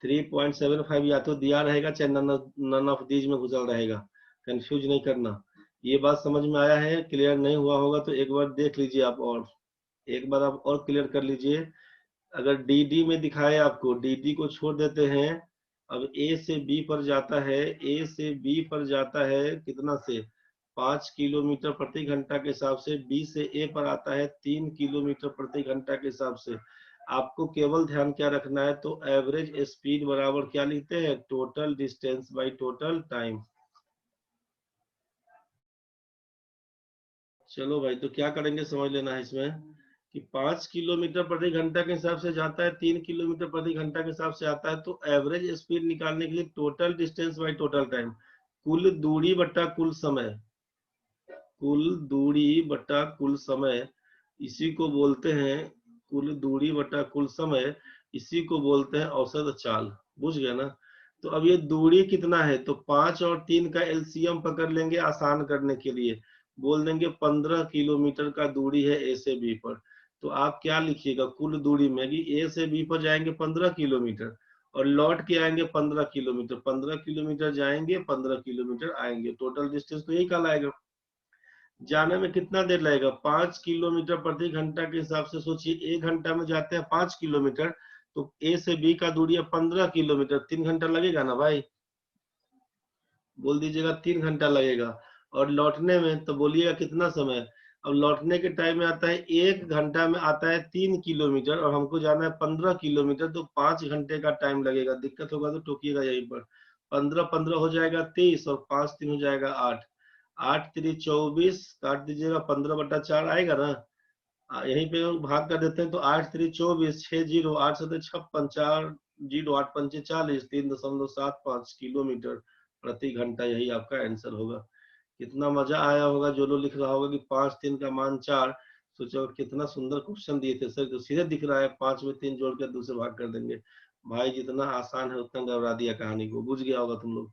3.75 या तो दिया रहेगा चाहे नन ऑफ दीज में गुजर रहेगा, कंफ्यूज नहीं करना। ये बात समझ में आया है, क्लियर नहीं हुआ होगा तो एक बार देख लीजिए आप, और एक बार आप और क्लियर कर लीजिए। अगर डी डी में दिखाए आपको, डी डी को छोड़ देते हैं। अब ए से बी पर जाता है, ए से बी पर जाता है कितना से 5 किलोमीटर प्रति घंटा के हिसाब से, बी से ए पर आता है 3 किलोमीटर प्रति घंटा के हिसाब से। आपको केवल ध्यान क्या रखना है, तो एवरेज स्पीड बराबर क्या लिखते हैं, total distance by total time. चलो भाई, तो क्या करेंगे समझ लेना है इसमें कि 5 किलोमीटर प्रति घंटा के हिसाब से जाता है, 3 किलोमीटर प्रति घंटा के हिसाब से आता है, तो एवरेज स्पीड निकालने के लिए total distance by total time, कुल दूरी बटा कुल समय, कुल दूरी बटा कुल समय, इसी को बोलते हैं, कुल दूरी बटा कुल समय, इसी को बोलते हैं औसत चाल। बुझ गया ना। तो अब ये दूरी कितना है, तो 5 और 3 का एलसीएम पकड़ लेंगे आसान करने के लिए, बोल देंगे 15 किलोमीटर का दूरी है ए से बी पर। तो आप क्या लिखिएगा कुल दूरी में कि ए से बी पर जाएंगे 15 किलोमीटर और लौट के आएंगे 15 किलोमीटर, 15 किलोमीटर जाएंगे 15 किलोमीटर आएंगे, टोटल डिस्टेंस तो यही कहलाएगा। जाने में कितना देर लगेगा, 5 किलोमीटर प्रति घंटा के हिसाब से सोचिए, 1 घंटा में जाते हैं 5 किलोमीटर, तो ए से बी का दूरी है 15 किलोमीटर, 3 घंटा लगेगा ना भाई, बोल दीजिएगा 3 घंटा लगेगा। और लौटने में तो बोलिएगा कितना समय, अब लौटने के टाइम में आता है 1 घंटा में आता है 3 किलोमीटर और हमको जाना है 15 किलोमीटर, तो 5 घंटे का टाइम लगेगा। दिक्कत होगा तो टोकिएगा यहीं पर। 15 15 हो जाएगा 30 और 5 3 हो जाएगा 8, 8 3 24 काट दीजिएगा, 15/4 आएगा ना। यहीं पे भाग कर देते हैं तो 8 3 24, 6 0, 8 7 56, 4 0, 8 5 40, 3.75 किलोमीटर प्रति घंटा, यही आपका आंसर होगा। कितना मजा आया होगा जो लोग लिख रहा होगा कि 5 3 का मान 4, सोचो कितना सुंदर क्वेश्चन दिए थे सर, तो सीधे दिख रहा है 5 में 3 जोड़ कर दूसरे भाग कर देंगे। भाई जितना आसान है उतना घबरा दिया कहानी को, बुझ गया होगा तुम लोग।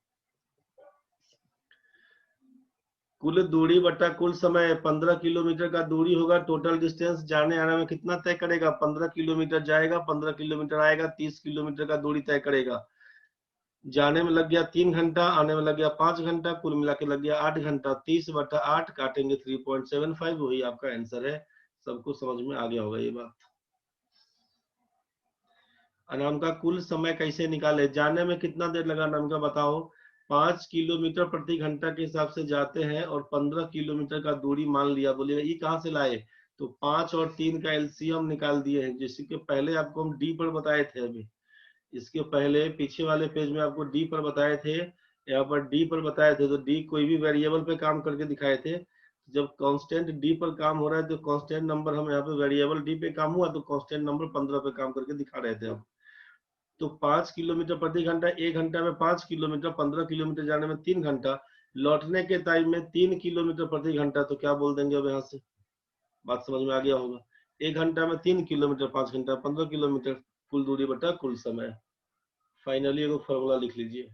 कुल दूरी बटा कुल समय, 15 किलोमीटर का दूरी होगा, टोटल डिस्टेंस जाने आने में कितना तय करेगा, 15 किलोमीटर जाएगा 15 किलोमीटर आएगा, 30 किलोमीटर का दूरी तय करेगा। जाने में लग गया 3 घंटा, आने में लग गया 5 घंटा, कुल मिला के लग गया 8 घंटा। 30/8 काटेंगे 3.75, वही आपका आंसर है। सबको समझ में आ गया होगा ये बात। अनामिका कुल समय कैसे निकाले, जाने में कितना देर लगा अनामिका बताओ। 5 किलोमीटर प्रति घंटा के हिसाब से जाते हैं और 15 किलोमीटर का दूरी मान लिया, बोलिएगा ये कहाँ से लाए, तो 5 और 3 का एलसीएम निकाल दिए हैं, जिसके पहले आपको हम डी पर बताए थे। अभी इसके पहले पीछे वाले पेज में आपको डी पर बताए थे, यहाँ पर डी पर बताए थे, तो डी कोई भी वेरिएबल पे काम करके दिखाए थे। जब कांस्टेंट डी पर काम हो रहा है तो कांस्टेंट नंबर, हम यहाँ पे वेरिएबल डी पे काम हुआ तो कांस्टेंट नंबर 15 पे काम करके दिखा रहे थे हम। तो 5 किलोमीटर प्रति घंटा, 1 घंटा में 5 किलोमीटर, 15 किलोमीटर जाने में 3 घंटा, लौटने के टाइम में 3 किलोमीटर प्रति घंटा, तो क्या बोल देंगे अब यहाँ से, बात समझ में आ गया होगा। 1 घंटा में 3 किलोमीटर, 5 घंटा 15 किलोमीटर, कुल दूरी बटा कुल समय। फाइनली एगो फॉर्मूला लिख लीजिए,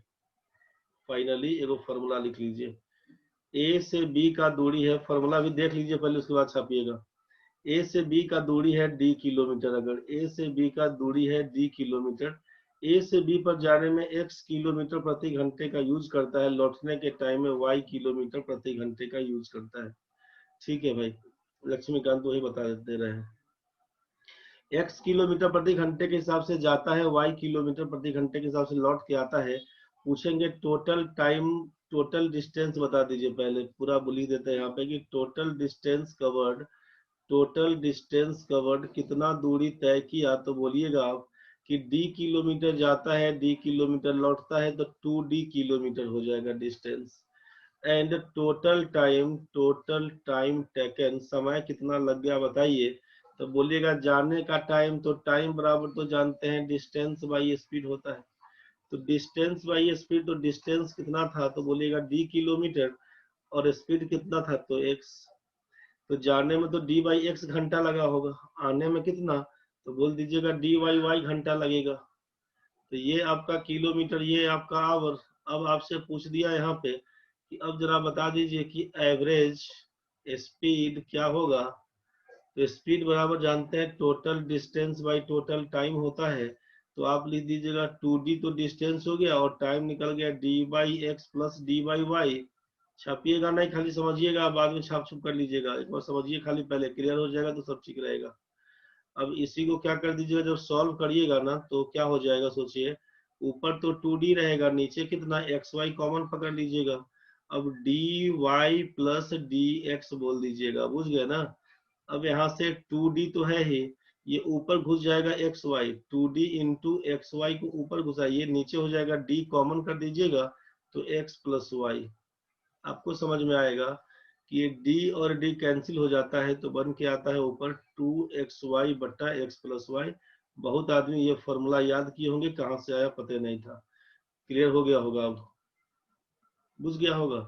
फाइनली एगो फॉर्मूला लिख लीजिए। ए से बी का दूरी है, फॉर्मूला भी देख लीजिए पहले उसके बाद छापिएगा। ए से बी का दूरी है डी किलोमीटर, अगर ए से बी का दूरी है डी किलोमीटर, ए से बी पर जाने में x किलोमीटर प्रति घंटे का यूज करता है, लौटने के टाइम में y किलोमीटर प्रति घंटे का यूज करता है। ठीक है भाई, लक्ष्मीकांत वही बता दे रहे हैं। x किलोमीटर प्रति घंटे के हिसाब से जाता है, y किलोमीटर प्रति घंटे के हिसाब से लौट के आता है। पूछेंगे टोटल टाइम, टोटल डिस्टेंस बता दीजिए, पहले पूरा बोली देते हैं यहाँ पे कि total distance covered, total distance covered कितना दूरी तय किया, तो बोलिएगा आप कि डी किलोमीटर जाता है डी किलोमीटर लौटता है, तो 2d किलोमीटर हो जाएगा distance. And total time taken, समय कितना लग गया बताइए, तो बोलिएगा जाने का टाइम, तो टाइम बराबर तो जानते हैं डिस्टेंस बाई स्पीड होता है, तो डिस्टेंस बाई स्पीड, तो डिस्टेंस कितना था, तो बोलिएगा डी किलोमीटर, और स्पीड कितना था तो x, तो जाने में तो डी बाई एक्स घंटा लगा होगा, आने में कितना, तो बोल दीजिएगा डी वाई वाई घंटा लगेगा। तो ये आपका किलोमीटर, ये आपका आवर। अब आपसे पूछ दिया यहाँ पे कि अब जरा बता दीजिए कि एवरेज स्पीड क्या होगा, तो स्पीड बराबर जानते हैं total distance by total time होता है, तो आप लिख दीजिएगा 2d, तो डिस्टेंस हो गया और टाइम निकल गया D by X plus D by Y. छापिएगा नहीं, खाली समझिएगा, बाद में छाप छुप कर लीजिएगा, एक बार समझिए खाली, पहले क्लियर हो जाएगा तो सब ठीक रहेगा। अब इसी को क्या कर दीजिएगा, जब सॉल्व करिएगा ना तो क्या हो जाएगा सोचिए, ऊपर तो 2d रहेगा, नीचे कितना एक्स वाई कॉमन पकड़ लीजिएगा, अब D Y plus D X बोल दीजिएगा, बुझ गए ना। अब यहाँ से 2d तो है ही, ये ऊपर घुस जाएगा X Y, 2d into X Y को ऊपर घुसाइए, नीचे हो जाएगा d कॉमन कर दीजिएगा, तो x प्लस वाई। आपको समझ में आएगा कि ये d और d कैंसिल हो जाता है, तो बन के आता है ऊपर 2xy बट्टा x प्लस वाई। बहुत आदमी ये फॉर्मूला याद किए होंगे, कहाँ से आया पता नहीं था। क्लियर हो गया होगा, अब बुझ गया होगा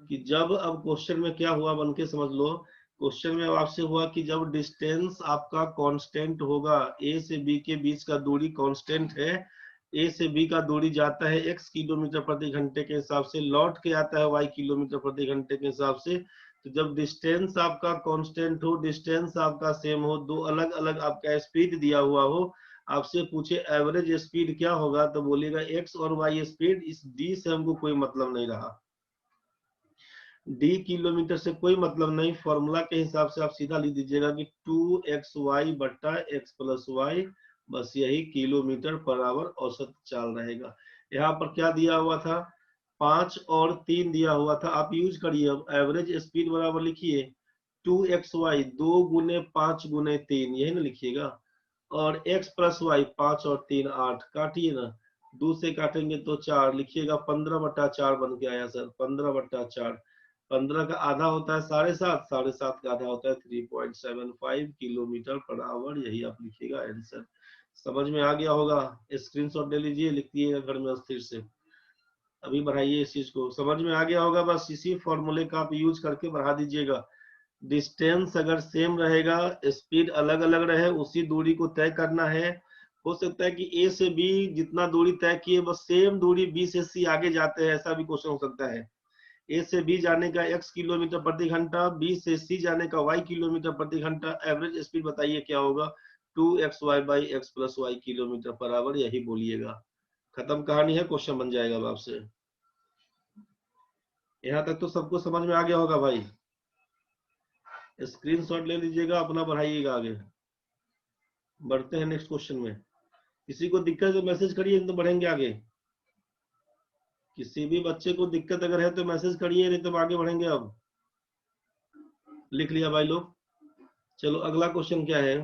कि जब, अब क्वेश्चन में क्या हुआ बन के समझ लो। क्वेश्चन में आपसे हुआ कि जब डिस्टेंस आपका कांस्टेंट होगा, ए से बी के बीच का दूरी कांस्टेंट है, ए से बी का दूरी जाता है x किलोमीटर प्रति घंटे के हिसाब से, लौट के आता है y किलोमीटर प्रति घंटे के हिसाब से। तो जब डिस्टेंस आपका कांस्टेंट हो, डिस्टेंस आपका सेम हो, दो अलग अलग आपका स्पीड दिया हुआ हो, आपसे पूछे एवरेज स्पीड क्या होगा, तो बोलिएगा x और y स्पीड। इस d से हमको कोई मतलब नहीं रहा, d किलोमीटर से कोई मतलब नहीं। फॉर्मूला के हिसाब से आप सीधा लिख दीजिएगा कि 2xy बट्टा x प्लस वाई, बस यही किलोमीटर पर आवर औसत चाल रहेगा। यहाँ पर क्या दिया हुआ था, 5 और 3 दिया हुआ था, आप यूज करिए। अब एवरेज स्पीड बराबर लिखिए 2xy, 2 गुने 5 गुने 3, यही ना लिखिएगा, और x प्लस वाई 5 और 3 8, काटिए ना, 2 से काटेंगे तो 4, लिखिएगा 15/4 बन के आया सर, 15/4। 15 का आधा होता है 7.5, 7.5 का आधा होता है 3.75 किलोमीटर पर आवर, यही आप लिखिएगा आंसर। समझ में आ गया होगा, स्क्रीनशॉट ले लीजिए, लिख दिएगा घर में अस्थिर से, अभी बढ़ाइए इस चीज को। समझ में आ गया होगा, बस इसी फॉर्मूले का आप यूज करके बढ़ा दीजिएगा। डिस्टेंस अगर सेम रहेगा, स्पीड अलग अलग रहे, उसी दूरी को तय करना है। हो सकता है कि ए से बी जितना दूरी तय किए बस सेम दूरी बी से सी आगे जाते हैं, ऐसा भी क्वेश्चन हो सकता है। ए से बी जाने का x किलोमीटर प्रति घंटा, बी से सी जाने का y किलोमीटर प्रति घंटा, एवरेज स्पीड बताइए क्या होगा, 2xy by x plus Y kilometre per hour, यही बोलिएगा। खत्म कहानी है, क्वेश्चन बन जाएगा अब आपसे। यहाँ तक तो सबको समझ में आ गया होगा भाई, स्क्रीनशॉट ले लीजिएगा, अपना बढ़ाइएगा आगे। बढ़ते हैं नेक्स्ट क्वेश्चन में। किसी को दिक्कत तो मैसेज करिए, तो बढ़ेंगे आगे। किसी भी बच्चे को दिक्कत अगर है तो मैसेज करिए, नहीं तो आगे बढ़ेंगे। अब लिख लिया भाई लोग, चलो अगला क्वेश्चन क्या है।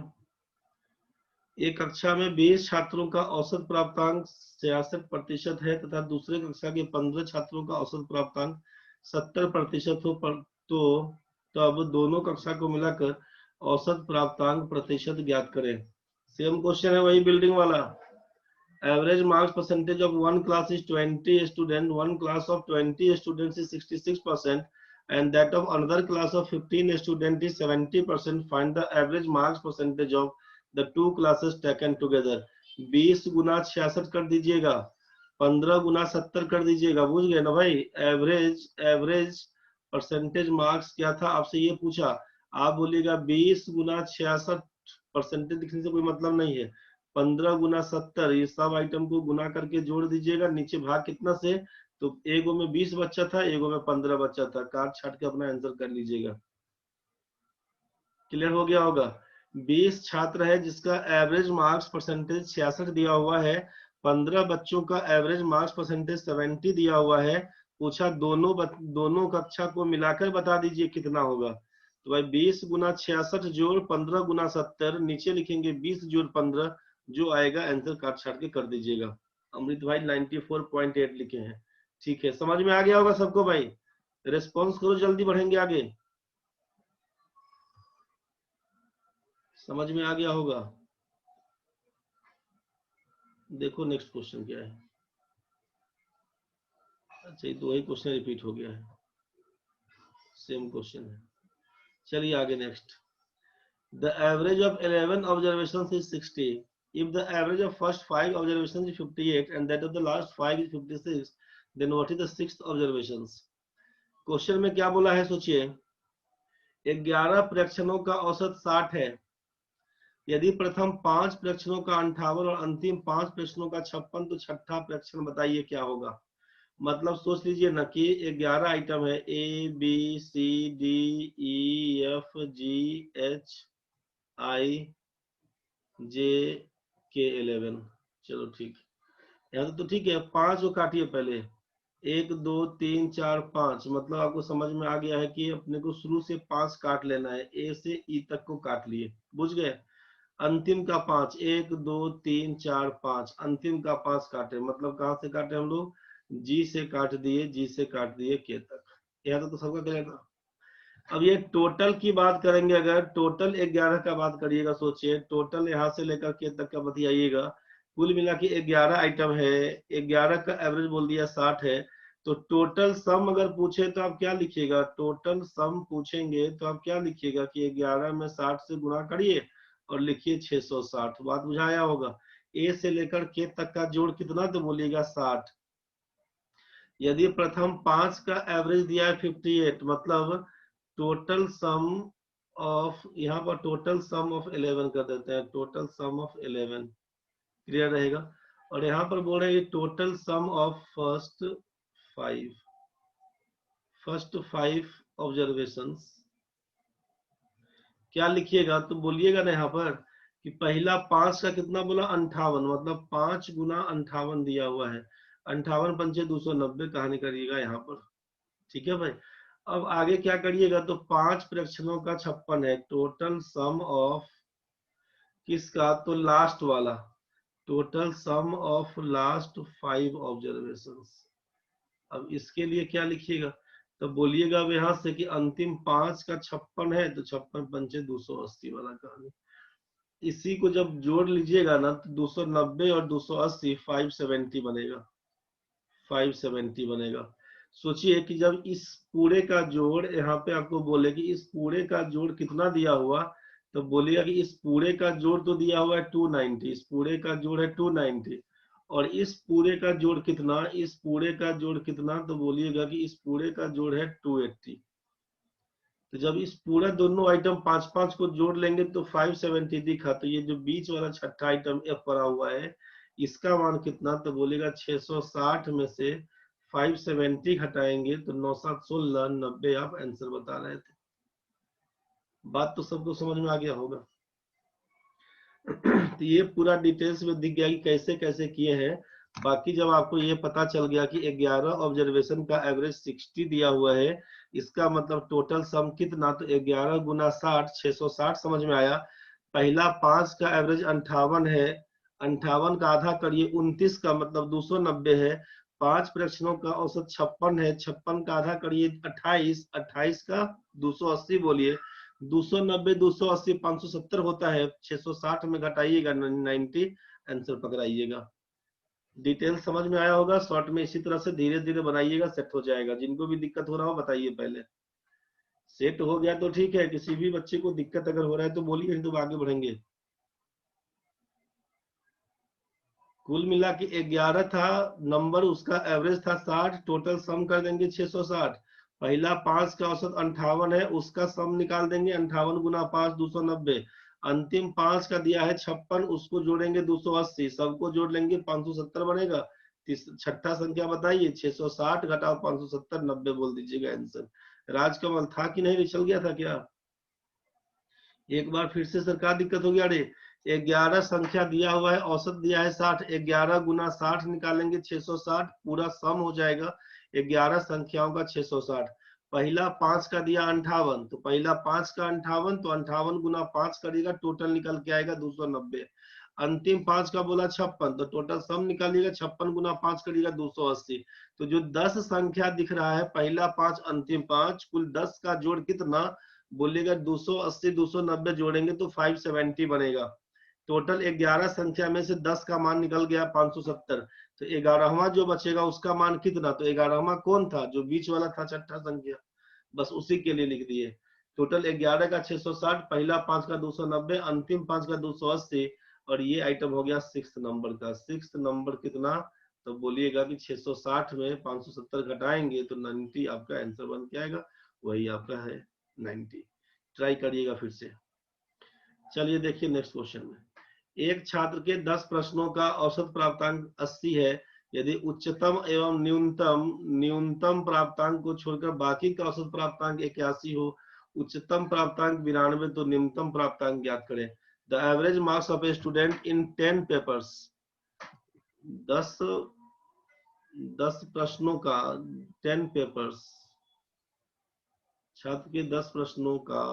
एक कक्षा में 20 छात्रों का औसत प्राप्तांक 66% है तथा दूसरे कक्षा के 15 छात्रों का औसत प्राप्तांक 70% हो, पर तो अब दोनों कक्षा को मिलाकर औसत प्राप्तांक प्रतिशत ज्ञात करें। सेम क्वेश्चन है, वही बिल्डिंग वाला। Average marks percentage of one class is 20 student, one class of 20 students is 66% and that of another class of 15 student is 70%. Find the average marks percentage of the two classes taken together. 20 गुना 66 कर दीजिएगा, 15 गुना 70 कर दीजिएगा, बुझ गए ना भाई। Average percentage marks क्या था, आपसे ये पूछा, आप बोलिएगा 20 गुना 66, परसेंटेज लिखने से कोई मतलब नहीं है। 15 गुना 70, ये सब आइटम को गुना करके जोड़ दीजिएगा, नीचे भाग कितना से, तो एगो में 20 बच्चा था, एगो में 15 बच्चा था, काट छाट के अपना आंसर कर लीजिएगा। क्लियर हो गया होगा। 20 छात्र है जिसका एवरेज मार्क्स परसेंटेज 66 दिया हुआ है, 15 बच्चों का एवरेज मार्क्स परसेंटेज 70 दिया हुआ है। पूछा दोनों कक्षा को मिलाकर बता दीजिए कितना होगा। तो भाई 20 गुना 66 जोड़ 15 गुना 70, नीचे लिखेंगे 20 जोड़ 15, जो आएगा आंसर काट छाट के कर दीजिएगा। अमृत भाई 94.8 लिखे हैं, ठीक है। समझ में आ गया होगा सबको भाई, रेस्पॉन्स करो, जल्दी बढ़ेंगे आगे। समझ में आ गया होगा। देखो नेक्स्ट क्वेश्चन क्या है। अच्छा, ये तो वही क्वेश्चन रिपीट हो गया है, सेम क्वेश्चन है। चलिए आगे next. The average of 11 observations is 60, if the average of first 5 observations is 58 and that of the last 5 is 56, then what is the sixth observations? Question में क्या बोला है सोचिए, 11 प्रेक्षणों का औसत 60 है, यदि प्रथम 5 प्रेक्षणों का 58 और अंतिम 5 प्रेक्षणों का 56, तो छठा प्रेक्षण बताइए क्या होगा। मतलब सोच लीजिए ना कि 11 आइटम है, A B C D E F G H I J K 11। चलो ठीक, यहाँ तो ठीक है। 5 को काटिए पहले, 1 2 3 4 5, मतलब आपको समझ में आ गया है कि अपने को शुरू से 5 काट लेना है, ए से ई तक को काट लिए, बुझ गए। अंतिम का 5, 1 2 3 4 5, अंतिम का 5 काटे, मतलब कहाँ से काटे हम लोग, जी से काट दिए, जी से काट दिए के तक। यहाँ तो सबका क्लियर था। अब ये टोटल की बात करेंगे, अगर टोटल 11 का बात करिएगा, सोचिए टोटल यहाँ से लेकर के तक का बताइएगा, कुल मिला के 11 आइटम है, 11 का एवरेज बोल दिया 60 है, तो टोटल सम अगर पूछे तो आप क्या लिखिएगा, टोटल सम पूछेंगे तो आप क्या लिखिएगा कि 11 में 60 से गुणा करिए और लिखिए 660। बात बुझाया होगा। ए से लेकर के तक का जोड़ कितना, तो बोलिएगा 60। यदि प्रथम 5 का एवरेज दिया है 58, मतलब टोटल सम ऑफ, यहाँ पर टोटल सम ऑफ 11 कर देते हैं, टोटल सम ऑफ 11 क्लियर रहेगा। और यहाँ पर बोल रहे हैं total sum of first 5 observations. क्या लिखिएगा, तो बोलिएगा ना यहाँ पर कि पहला 5 का कितना बोला, 58, मतलब 5 गुना 58 दिया हुआ है, 58 पंचे 290 कहानी करिएगा यहाँ पर। ठीक है भाई। अब आगे क्या करिएगा, तो 5 प्रेक्षणों का 56 है, टोटल सम ऑफ किसका, तो लास्ट वाला, total sum of last 5 observations. अब इसके लिए क्या लिखिएगा, तो बोलिएगा अब यहाँ से कि अंतिम 5 का 56 है, तो 56 पंचे 280 वाला कहानी। इसी को जब जोड़ लीजिएगा ना, तो 290 और 280 570 बनेगा, 570 बनेगा। सोचिए कि जब इस पूरे का जोड़ यहाँ पे आपको बोले कि इस पूरे का जोड़ कितना दिया हुआ, तो बोलिएगा कि इस पूरे का जोड़ तो दिया हुआ है 290, इस पूरे का जोड़ है 290, और इस पूरे का जोड़ कितना, इस पूरे का जोड़ कितना, तो बोलिएगा कि इस पूरे का जोड़ है 280। तो जब इस पूरा दोनों आइटम 5-5 को जोड़ लेंगे तो 570 दिखा, तो ये जो बीच वाला छठा आइटम एफ पड़ा हुआ है, इसका मान कितना, तो बोलेगा 660 में से 570 हटाएंगे तो 9716 90 आप आंसर बता रहे थे। बात तो सबको समझ में आ गया होगा। तो ये पूरा डिटेल्स में दिख गया कि कैसे कैसे किए हैं। बाकी जब आपको ये पता चल गया कि 11 ऑब्जर्वेशन का एवरेज 60 दिया हुआ है, इसका मतलब टोटल सम कितना, तो 11 गुना 60 660 समझ में आया। पहला 5 का एवरेज 58 है, 58 का आधा करिए 29 का मतलब 290 है। 5 प्रेक्षणों का औसत 56 है, 56 का आधा करिए 28, 28 का 280 बोलिए, 290 280 570 होता है, 660 में घटाइएगा 90, आंसर पकड़ाइएगा। डिटेल समझ में आया होगा। शॉर्ट में इसी तरह से धीरे धीरे बनाइएगा, सेट हो जाएगा। जिनको भी दिक्कत हो रहा हो बताइए पहले। सेट हो गया तो ठीक है, किसी भी बच्चे को दिक्कत अगर हो रहा है तो बोलिए, नहीं तो आगे बढ़ेंगे। कुल मिला के 11 था नंबर, उसका एवरेज था 60, टोटल सम कर देंगे 660। पहला 5 का औसत 58 है, उसका सम निकाल देंगे, 58 गुना 5 290। अंतिम 5 का दिया है 56, उसको जोड़ेंगे 280, सबको जोड़ लेंगे 570 बनेगा। छठा संख्या बताइए, 660 घटाओ 570 90 बोल दीजिएगा आंसर। राजकमल था कि नहीं, चल गया था क्या? एक बार फिर से सर क्या दिक्कत हो गया? अरे 11 संख्या दिया हुआ है, औसत दिया है 60, 11 गुना 60 निकालेंगे 660, पूरा सम हो जाएगा 11 संख्याओं का 660। पहला 5 का दिया 58, तो पहला 5 का 58, तो 58 गुना 5 करिएगा, टोटल निकल के आएगा 290। अंतिम 5 का बोला 56, तो टोटल सम निकालिएगा, 56 गुना 5 करिएगा 280। तो जो 10 संख्या दिख रहा है, पहला 5 अंतिम 5, कुल 10 का जोड़ कितना, बोलिएगा 280 290 जोड़ेंगे तो 570 बनेगा। टोटल 11 संख्या में से 10 का मान निकल गया 570, तो 11वां जो बचेगा उसका मान कितना, तो 11वां कौन था, जो बीच वाला था छठा संख्या, बस उसी के लिए लिख दिए। टोटल 11 का 660, पहला 5 का 290, अंतिम 5 का 280, और ये आइटम हो गया 6th नंबर का। 6th नंबर कितना, तो बोलिएगा कि 660 में 570 घटाएंगे तो 90 आपका आंसर बन के आएगा, वही आपका है 90। ट्राई करिएगा फिर से। चलिए देखिए नेक्स्ट क्वेश्चन में, एक छात्र के 10 प्रश्नों का औसत प्राप्तांक 80 है, यदि उच्चतम एवं न्यूनतम प्राप्तांक को छोड़कर बाकी का औसत प्राप्तांक 81 हो, उच्चतम प्राप्तांक 92, तो निम्नतम प्राप्तांक ज्ञात करें। The average marks of a student in 10 papers, 10 प्रश्नों का 10 पेपर्स, छात्र के 10 प्रश्नों का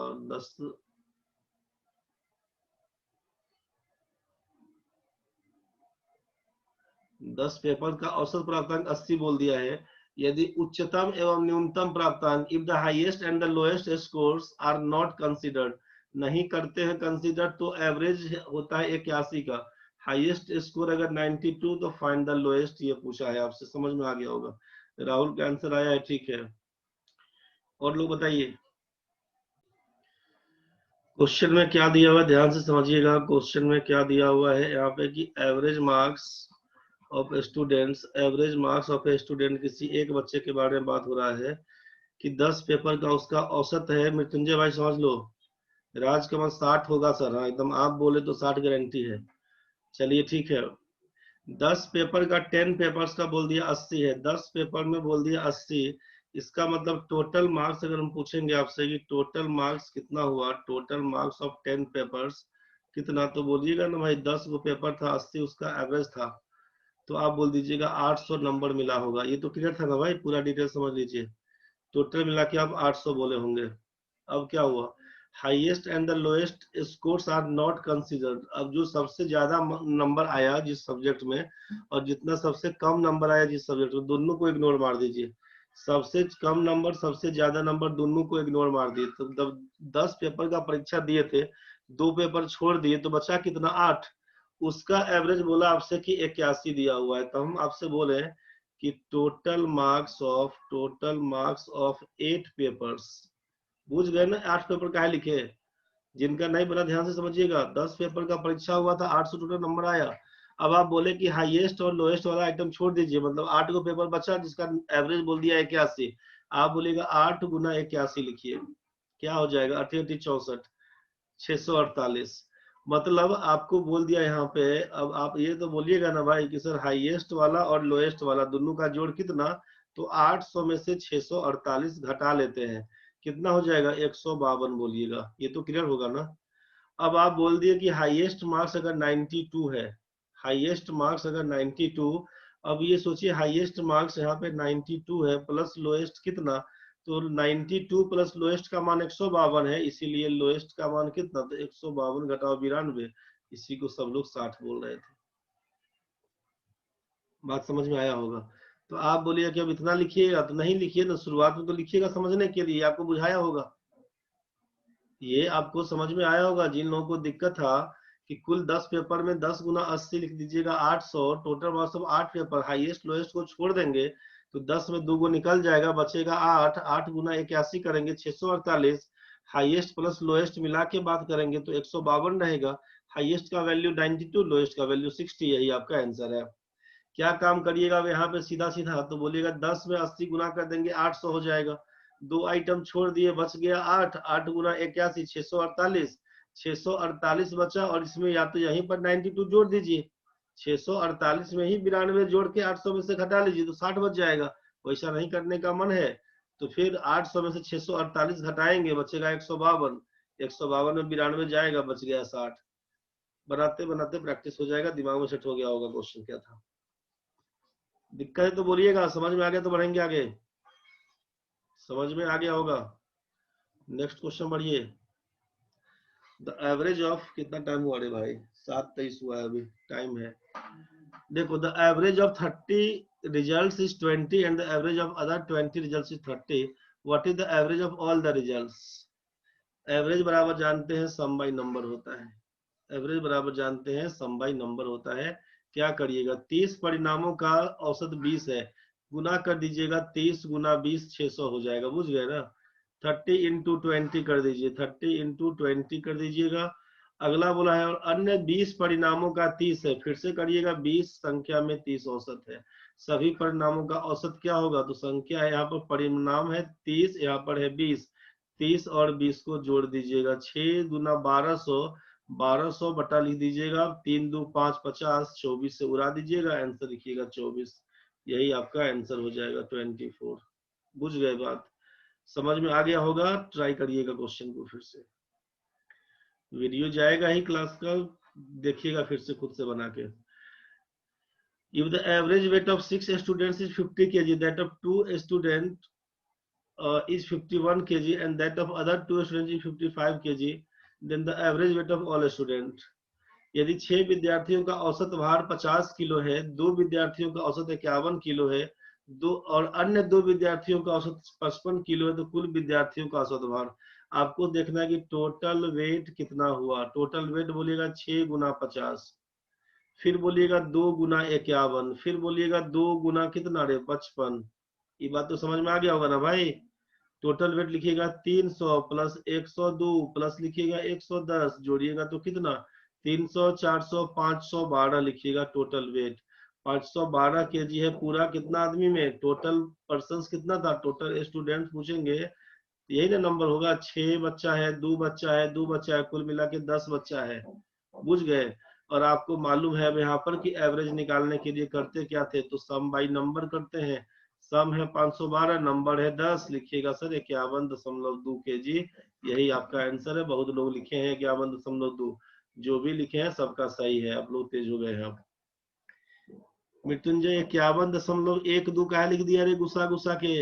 10 पेपर का औसत प्राप्तांक 80 बोल दिया है। यदि उच्चतम एवं न्यूनतम प्राप्तांक, if the highest and the lowest scores are not considered, नहीं करते हैं कंसीडर, तो एवरेज होता है 81 का। हाईएस्ट स्कोर अगर 92, तो फाइंड द लोएस्ट, ये पूछा है आपसे, समझ में आ गया होगा। राहुल का आंसर आया है, ठीक है। और लोग बताइए, क्वेश्चन में क्या दिया हुआ है ध्यान से समझिएगा। क्वेश्चन में क्या दिया हुआ है यहाँ पे कि average marks of students, average marks of a student, किसी एक बच्चे के बारे में बात हो रहा है कि 10 पेपर का उसका औसत है। मृत्युंजय भाई समझ लो, राजकमल 60 होगा सर। हाँ एकदम, आप बोले तो 60 गारंटी है। चलिए ठीक है। 10 पेपर का 10 पेपर्स का बोल दिया 80 है, 10 पेपर में बोल दिया 80। इसका मतलब टोटल मार्क्स अगर हम पूछेंगे आपसे कि टोटल मार्क्स कितना हुआ, टोटल मार्क्स ऑफ 10 पेपर्स कितना, तो बोलिएगा ना भाई 10 गो पेपर था, 80 उसका एवरेज था, तो आप बोल दीजिएगा 800 नंबर मिला होगा। ये तो क्लियर था ना भाई, पूरा डिटेल समझ लीजिए। टोटल मिला के आप 800 बोले होंगे। अब क्या हुआ, highest and the lowest scores are not considered. अब जो सबसे ज्यादा नंबर आया जिस सब्जेक्ट में और जितना सबसे कम नंबर आया जिस सब्जेक्ट में, दोनों को इग्नोर मार दीजिए। सबसे कम नंबर सबसे ज्यादा नंबर दोनों को इग्नोर मार दिए। तो जब 10 पेपर का परीक्षा दिए थे, 2 पेपर छोड़ दिए, तो बचा कितना, 8। उसका एवरेज बोला आपसे कि 81 दिया हुआ है। तो हम आपसे बोले कि टोटल मार्क्स ऑफ 8 पेपर्स। बुझ गए ना 8 पेपर काहे लिखे। जिनका नहीं बना ध्यान से समझिएगा। 10 पेपर का परीक्षा हुआ था, 800 टोटल नंबर आया। अब आप बोले कि हाईएस्ट और लोएस्ट वाला आइटम छोड़ दीजिए, मतलब 8 को पेपर बचा जिसका एवरेज बोल दिया 81। आप बोलेगा 8 गुना 81 लिखिए, क्या हो जाएगा, 88 64 648। मतलब आपको बोल दिया यहाँ पे। अब आप ये तो बोलिएगा ना भाई कि सर हाईएस्ट वाला और लोएस्ट वाला दोनों का जोड़ कितना, तो 800 में से 648 घटा लेते हैं, कितना हो जाएगा, 152 बोलिएगा। ये तो क्लियर होगा ना। अब आप बोल दिए कि हाईएस्ट मार्क्स अगर 92 है, हाईएस्ट मार्क्स अगर 92, अब ये सोचिए हाईएस्ट मार्क्स यहाँ पे 92 है प्लस लोएस्ट कितना, तो 92 प्लस लोएस्ट का मान 152 है, इसीलिए लोएस्ट का मान कितना, तो 152 घटाओ 92, इसी को सब लोग 60 बोल रहे थे। बात समझ में आया होगा। तो आप बोलिए कि अब इतना लिखिएगा, तो नहीं लिखिए ना, शुरुआत में तो लिखिएगा समझने के लिए, आपको बुझाया होगा। ये आपको समझ में आया होगा। जिन लोगों को दिक्कत था कि कुल 10 पेपर में 10 गुना 80 लिख दीजिएगा 800, total marks of 8 paper, highest lowest को छोड़ देंगे तो 10 में 2 गो निकल जाएगा, बचेगा 8। 8 गुना 81 करेंगे 648, हाईएस्ट प्लस लोएस्ट मिला के बात करेंगे तो 152 रहेगा। हाईएस्ट का वैल्यू 92, लोएस्ट का वैल्यू 60, यही आपका आंसर है। क्या काम करिएगा अब यहाँ पे, सीधा सीधा तो बोलिएगा 10 में 80 गुना कर देंगे 800 हो जाएगा। 2 आइटम छोड़ दिए, बच गया 8। 8 गुना 81 648, 648 बचा, और इसमें या तो यहीं पर 92 जोड़ दीजिए, 648 में ही 92 जोड़ के 800 में से घटा लीजिए तो 60 बच जाएगा। वैसा नहीं करने का मन है तो फिर 800 में से 648 घटाएंगे, बचेगा 152। 152 में 92 जाएगा, बच गया 60। बनाते बनाते प्रैक्टिस हो जाएगा, दिमाग में सेट हो गया होगा क्वेश्चन क्या था। दिक्कत है तो बोलिएगा, समझ में आ गया तो बढ़ेंगे आगे। समझ में आ गया होगा। नेक्स्ट क्वेश्चन बढ़िए। द एवरेज ऑफ, कितना टाइम हुआ रे भाई, 7:23 हुआ है अभी, टाइम है। देखो, the average of 30 results is 20 and the average of other 20 results is 30। What is the average of all the results. Average बराबर जानते हैं सम बाई नंबर होता है। एवरेज बराबर जानते हैं सम बाई नंबर होता है। क्या करिएगा, 30 परिणामों का औसत 20 है, गुना कर दीजिएगा, 30 गुना 20 600 हो जाएगा, बुझ गए ना। 30 इंटू 20 कर दीजिए, 30 इंटू 20 कर दीजिएगा। अगला बोला है और अन्य 20 परिणामों का 30 है, फिर से करिएगा, 20 संख्या में 30 औसत है। सभी परिणामों का औसत क्या होगा, तो संख्या है यहाँ पर, परिणाम है 30, यहाँ पर है 20। 30 और 20 को जोड़ दीजिएगा, 6 गुना 1200, 1200 बटा लिख दीजिएगा, 3 दो 5 50, 24 से उड़ा दीजिएगा, आंसर लिखिएगा 24। यही आपका आंसर हो जाएगा 24। बुझ गए बात, समझ में आ गया होगा। ट्राई करिएगा क्वेश्चन को फिर से, वीडियो जाएगा ही क्लास का, देखिएगा फिर से खुद से बना के। If the average weight of 6 students is 50 kg, that of 2 students is 51 kg, and that of other 2 students is 55 kg, then the average weight of all students। यदि 6 विद्यार्थियों का औसत भार 50 किलो है, 2 विद्यार्थियों का औसत 51 किलो है, दो और अन्य 2 विद्यार्थियों का औसत 55 किलो है, तो कुल विद्यार्थियों का औसत भार आपको देखना है कि टोटल वेट कितना हुआ। टोटल वेट बोलिएगा 6 गुना 50, फिर बोलिएगा 2 गुना 51, फिर बोलिएगा 2 गुना कितना रे 55। ये बात तो समझ में आ गया होगा ना भाई। टोटल वेट लिखिएगा 300 प्लस 102 प्लस लिखिएगा 110, जोड़िएगा तो कितना 300 400 512 लिखिएगा टोटल वेट। 512 केजी है पूरा, कितना आदमी में टोटल पर्सन्स कितना था, टोटल स्टूडेंट पूछेंगे यही ना नंबर होगा। 6 बच्चा है, 2 बच्चा है, 2 बच्चा है, कुल मिला के 10 बच्चा है। बुझ गए। और आपको मालूम है अब यहाँ पर कि एवरेज निकालने के लिए करते क्या थे, तो सम बाई नंबर करते हैं। सम है 512, नंबर है 10, लिखिएगा सर 51.2 केजी। यही आपका आंसर है। बहुत लोग लिखे हैं 51.2, जो भी लिखे हैं सबका सही है। आप लोग तेज हो गए हैं। अब मृत्युंजय 51.12 का लिख दिया रे गुस्सा गुस्सा के।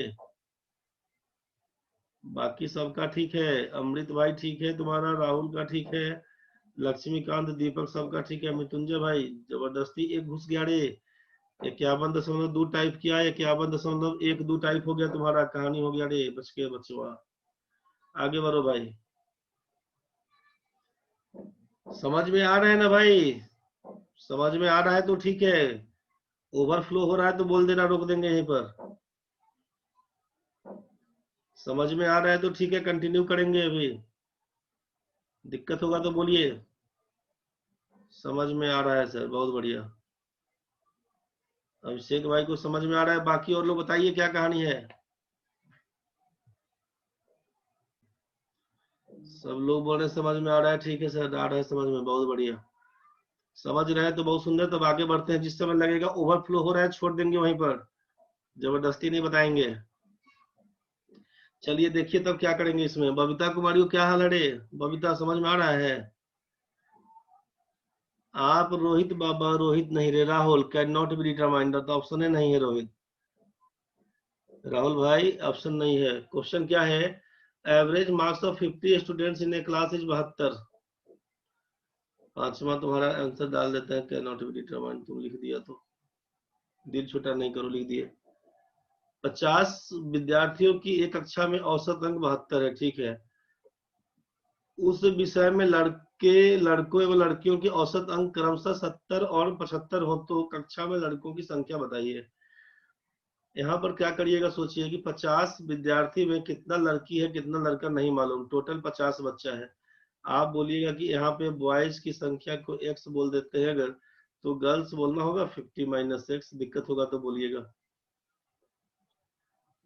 बाकी सबका ठीक है। अमृत भाई ठीक है तुम्हारा, राहुल का ठीक है, लक्ष्मीकांत दीपक सबका ठीक है। मृत्युंजय भाई जबरदस्ती एक घुस गया रे। 51.2 टाइप किया, 51.12 टाइप हो गया, तुम्हारा कहानी हो गया रे। बच के बचवा, आगे बढ़ो भाई। समझ में आ रहा है ना भाई? समझ में आ रहा है तो ठीक है। ओवरफ्लो हो रहा है तो बोल देना, रोक देंगे यहीं पर। समझ में आ रहा है तो ठीक है, कंटिन्यू करेंगे अभी। दिक्कत होगा तो बोलिए। समझ में आ रहा है सर, बहुत बढ़िया। अभिषेक भाई को समझ में आ रहा है, बाकी और लोग बताइए क्या कहानी है। सब लोग बोल रहे समझ में आ रहा है, ठीक है सर, आ रहा है समझ में, बहुत बढ़िया। समझ रहे हैं तो बहुत सुंदर। तब आगे बढ़ते हैं। जिस समय लगेगा ओवरफ्लो हो रहा है छोड़ देंगे वहीं पर, जबरदस्ती नहीं बताएंगे। चलिए देखिए तब क्या करेंगे इसमें। बबीता कुमारी को क्या हाल है रे? बबीता समझ में आ रहा है? आप रोहित बाबा, रोहित नहीं रे, Rahul can not be determined, तो ऑप्शन है नहीं है रोहित। राहुल भाई ऑप्शन नहीं है। क्वेश्चन क्या है? Average marks of 50 students in A class is 72। पांचवा तुम्हारा आंसर डाल देते हैं, कैन नॉट बी डिटरमाइंड, तुम लिख दिया तो दिल छोटा नहीं करो, लिख दिए। 50 विद्यार्थियों की एक कक्षा में औसत अंक 72 है, ठीक है। उस विषय में लड़कों एवं लड़कियों के औसत अंक क्रमशः 70 और 75 हो, तो कक्षा में लड़कों की संख्या बताइए। यहाँ पर क्या करिएगा, सोचिए कि 50 विद्यार्थी में कितना लड़की है कितना लड़का नहीं मालूम, टोटल 50 बच्चा है। आप बोलिएगा कि यहाँ पे बॉयज की संख्या को एक्स बोल देते हैं अगर, तो गर्ल्स बोलना होगा 50 माइनस एक्स। दिक्कत होगा तो बोलिएगा,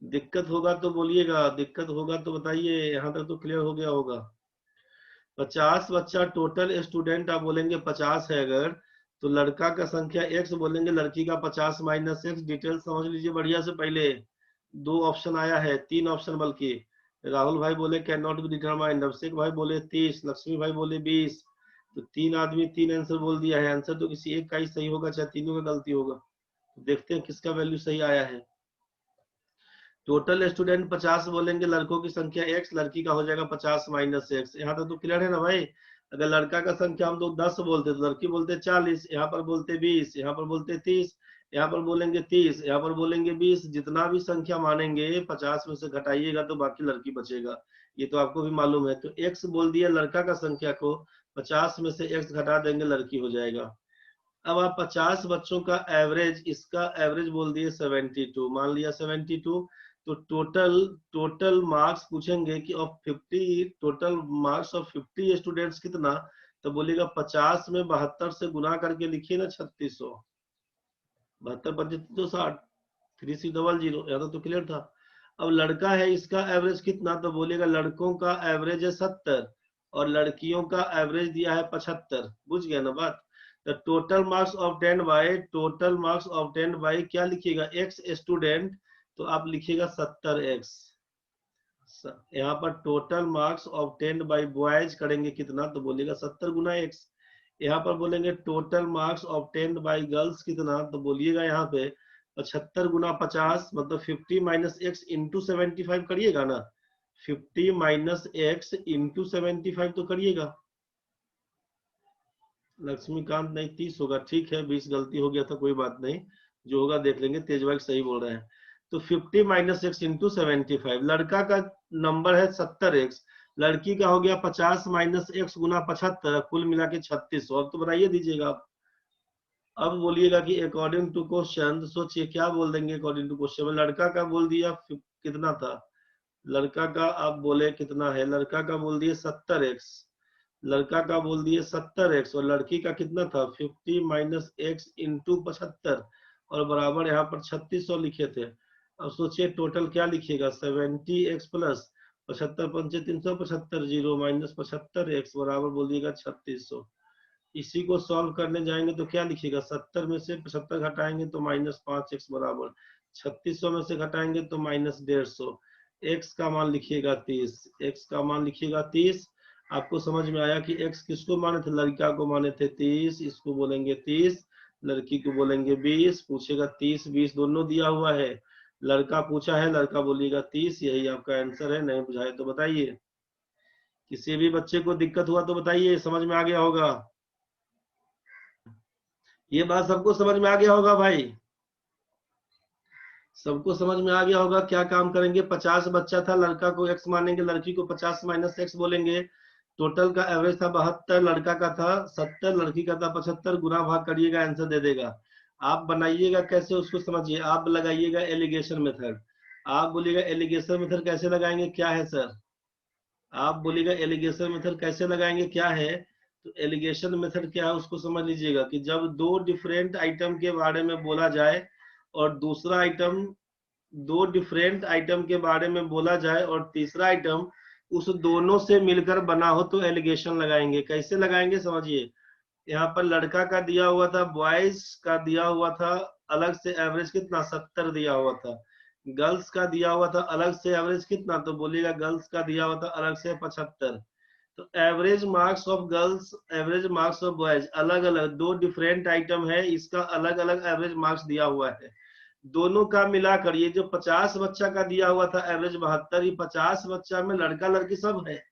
दिक्कत होगा तो बोलिएगा, दिक्कत होगा तो बताइए। यहाँ तक तो क्लियर हो गया होगा। 50 बच्चा टोटल स्टूडेंट आप बोलेंगे 50 है अगर, तो लड़का का संख्या एक्स बोलेंगे, लड़की का 50 माइनस एक्स। डिटेल समझ लीजिए बढ़िया से। पहले 2 ऑप्शन आया है, 3 ऑप्शन बल्कि। राहुल भाई बोले कैन नॉट बी डिटरमाइंड, अभिषेक भाई बोले 30, लक्ष्मी भाई बोले 20। तो 3 आदमी 3 आंसर बोल दिया है। आंसर तो किसी एक का ही सही होगा, चाहे तीनों का गलती होगा। देखते हैं किसका वैल्यू सही आया है। टोटल स्टूडेंट 50 बोलेंगे, लड़कों की संख्या एक्स, लड़की का हो जाएगा 50 माइनस एक्स। यहाँ तक तो क्लियर है ना भाई? अगर लड़का का संख्या हम लोग 10 बोलते तो लड़की बोलते 40, यहाँ पर बोलते 20, यहाँ पर बोलते 30, यहाँ पर बोलेंगे 30, यहाँ पर बोलेंगे 20। जितना भी संख्या मानेंगे 50 में से घटाइएगा तो बाकी लड़की बचेगा। ये तो आपको भी मालूम है। तो एक्स बोल दिया लड़का का संख्या को, 50 में से एक्स घटा देंगे, लड़की हो जाएगा। अब आप 50 बच्चों का एवरेज, इसका एवरेज बोल दिए 72, मान लिया 72। तो टोटल टोटल मार्क्स पूछेंगे कि of 50, total marks of 50 students कितना, तो बोलेगा 50 में 72 से गुना करके लिखिए ना 3600। 72 25 तो 60, 3600। यहाँ तो क्लियर था। अब लड़का है, इसका एवरेज कितना, तो बोलेगा लड़कों का एवरेज है 70 और लड़कियों का एवरेज दिया है 75। बुझ गया ना बात? तो total marks of 10 by, total marks of 10 by क्या लिखिएगा, एक्स स्टूडेंट, तो आप लिखिएगा 70 एक्स। यहाँ पर total marks of 10 by boys करेंगे कितना, तो बोलिएगा 70 गुना एक्स। यहाँ पर बोलेंगे total marks of 10 by girls कितना, तो बोलिएगा यहाँ पे 75 गुना 50, मतलब 50 माइनस एक्स इंटू 75 करिएगा ना। 50 माइनस एक्स इंटू 75 तो करिएगा। लक्ष्मीकांत नहीं 30 होगा, ठीक है 20 गलती हो गया था, कोई बात नहीं, जो होगा देख लेंगे। तेज भाई सही बोल रहे हैं। तो 50 माइनस एक्स इंटू 75, लड़का का नंबर है 70 एक्स, लड़की का हो गया 50 माइनस एक्स गुना 75, कुल मिला के 3600। अब तो बनाइए दीजिएगा आप। अब बोलिएगा कि अकॉर्डिंग टू क्वेश्चन, सोचिए क्या बोल देंगे अकॉर्डिंग टू क्वेश्चन में। लड़का का बोल दिया कितना था, लड़का का आप बोले कितना है, लड़का का बोल दिए 70x, लड़का का बोल दिए 70x, और लड़की का कितना था 50 माइनस x इंटू 75, और बराबर यहाँ पर 3600 लिखे थे। अब सोचिए टोटल क्या लिखिएगा, 70x प्लस 75 पंचे 375, 0 माइनस 75x बराबर बोल दिएगा 3600। इसी को सॉल्व करने जाएंगे तो क्या लिखिएगा, 70 में से 75 घटाएंगे तो माइनस 5x बराबर, 3600 में से घटाएंगे तो माइनस 150, x का मान लिखिएगा 30, x का मान लिखिएगा 30। आपको समझ में आया कि x किसको माने थे, लड़का को माने थे 30, इसको बोलेंगे 30, लड़की को बोलेंगे 20। पूछेगा 30 20 दोनों दिया हुआ है, लड़का पूछा है, लड़का बोलिएगा 30, यही आपका आंसर है। नहीं बुझाए तो बताइए, किसी भी बच्चे को दिक्कत हुआ तो बताइए, समझ में आ गया होगा, ये बात सबको समझ में आ गया होगा भाई, सबको समझ में आ गया होगा। क्या काम करेंगे, 50 बच्चा था, लड़का को x मानेंगे, लड़की को 50 माइनस x बोलेंगे। टोटल का एवरेज था 72, लड़का का था 70, लड़की का था 75, गुना भाग करिएगा आंसर दे देगा। आप बनाइएगा कैसे उसको समझिए, आप लगाइएगा एलिगेशन मेथड। आप बोलिएगा एलिगेशन मेथड कैसे लगाएंगे, क्या है सर, आप बोलिएगा एलिगेशन मेथड कैसे लगाएंगे क्या है। तो एलिगेशन मेथड क्या है उसको समझ लीजिएगा कि जब दो डिफरेंट आइटम के बारे में बोला जाए और दूसरा आइटम, दो डिफरेंट आइटम के बारे में बोला जाए और तीसरा आइटम उस दोनों से मिलकर बना हो तो एलिगेशन लगाएंगे। कैसे लगाएंगे समझिए, यहाँ पर लड़का का दिया हुआ था, बॉयज का दिया हुआ था अलग से एवरेज कितना 70 दिया हुआ था, गर्ल्स का दिया हुआ था अलग से एवरेज कितना, तो बोलिएगा गर्ल्स का दिया हुआ था अलग से 75। तो average marks of girls, average marks of boys अलग अलग, दो डिफरेंट आइटम है, इसका अलग अलग एवरेज मार्क्स दिया हुआ है। दोनों का मिलाकर ये जो 50 बच्चा का दिया हुआ था एवरेज 72, ये 50 बच्चा में लड़का लड़की सब है,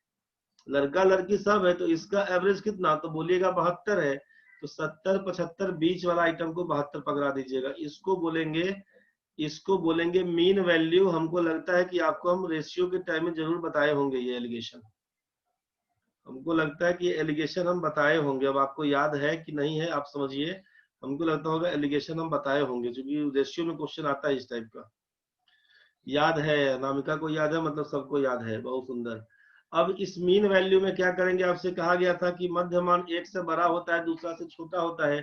लड़का लड़की सब है, तो इसका एवरेज कितना, तो बोलिएगा 72 है। तो 70 75 बीच वाला आइटम को 72 पकड़ा दीजिएगा, इसको बोलेंगे, इसको बोलेंगे मीन वैल्यू। हमको लगता है कि आपको हम रेशियो के टाइम में जरूर बताए होंगे ये एलिगेशन, हमको लगता है कि एलिगेशन हम बताए होंगे, अब आपको याद है कि नहीं है आप समझिए। हमको लगता होगा एलिगेशन हम बताए होंगे, क्योंकि रेशियो में क्वेश्चन आता है इस टाइप का। याद है, नामिका को याद है, मतलब सबको याद है, बहुत सुंदर। अब इस मीन वैल्यू में क्या करेंगे, आपसे कहा गया था कि मध्यमान एक से बड़ा होता है दूसरा से छोटा होता है,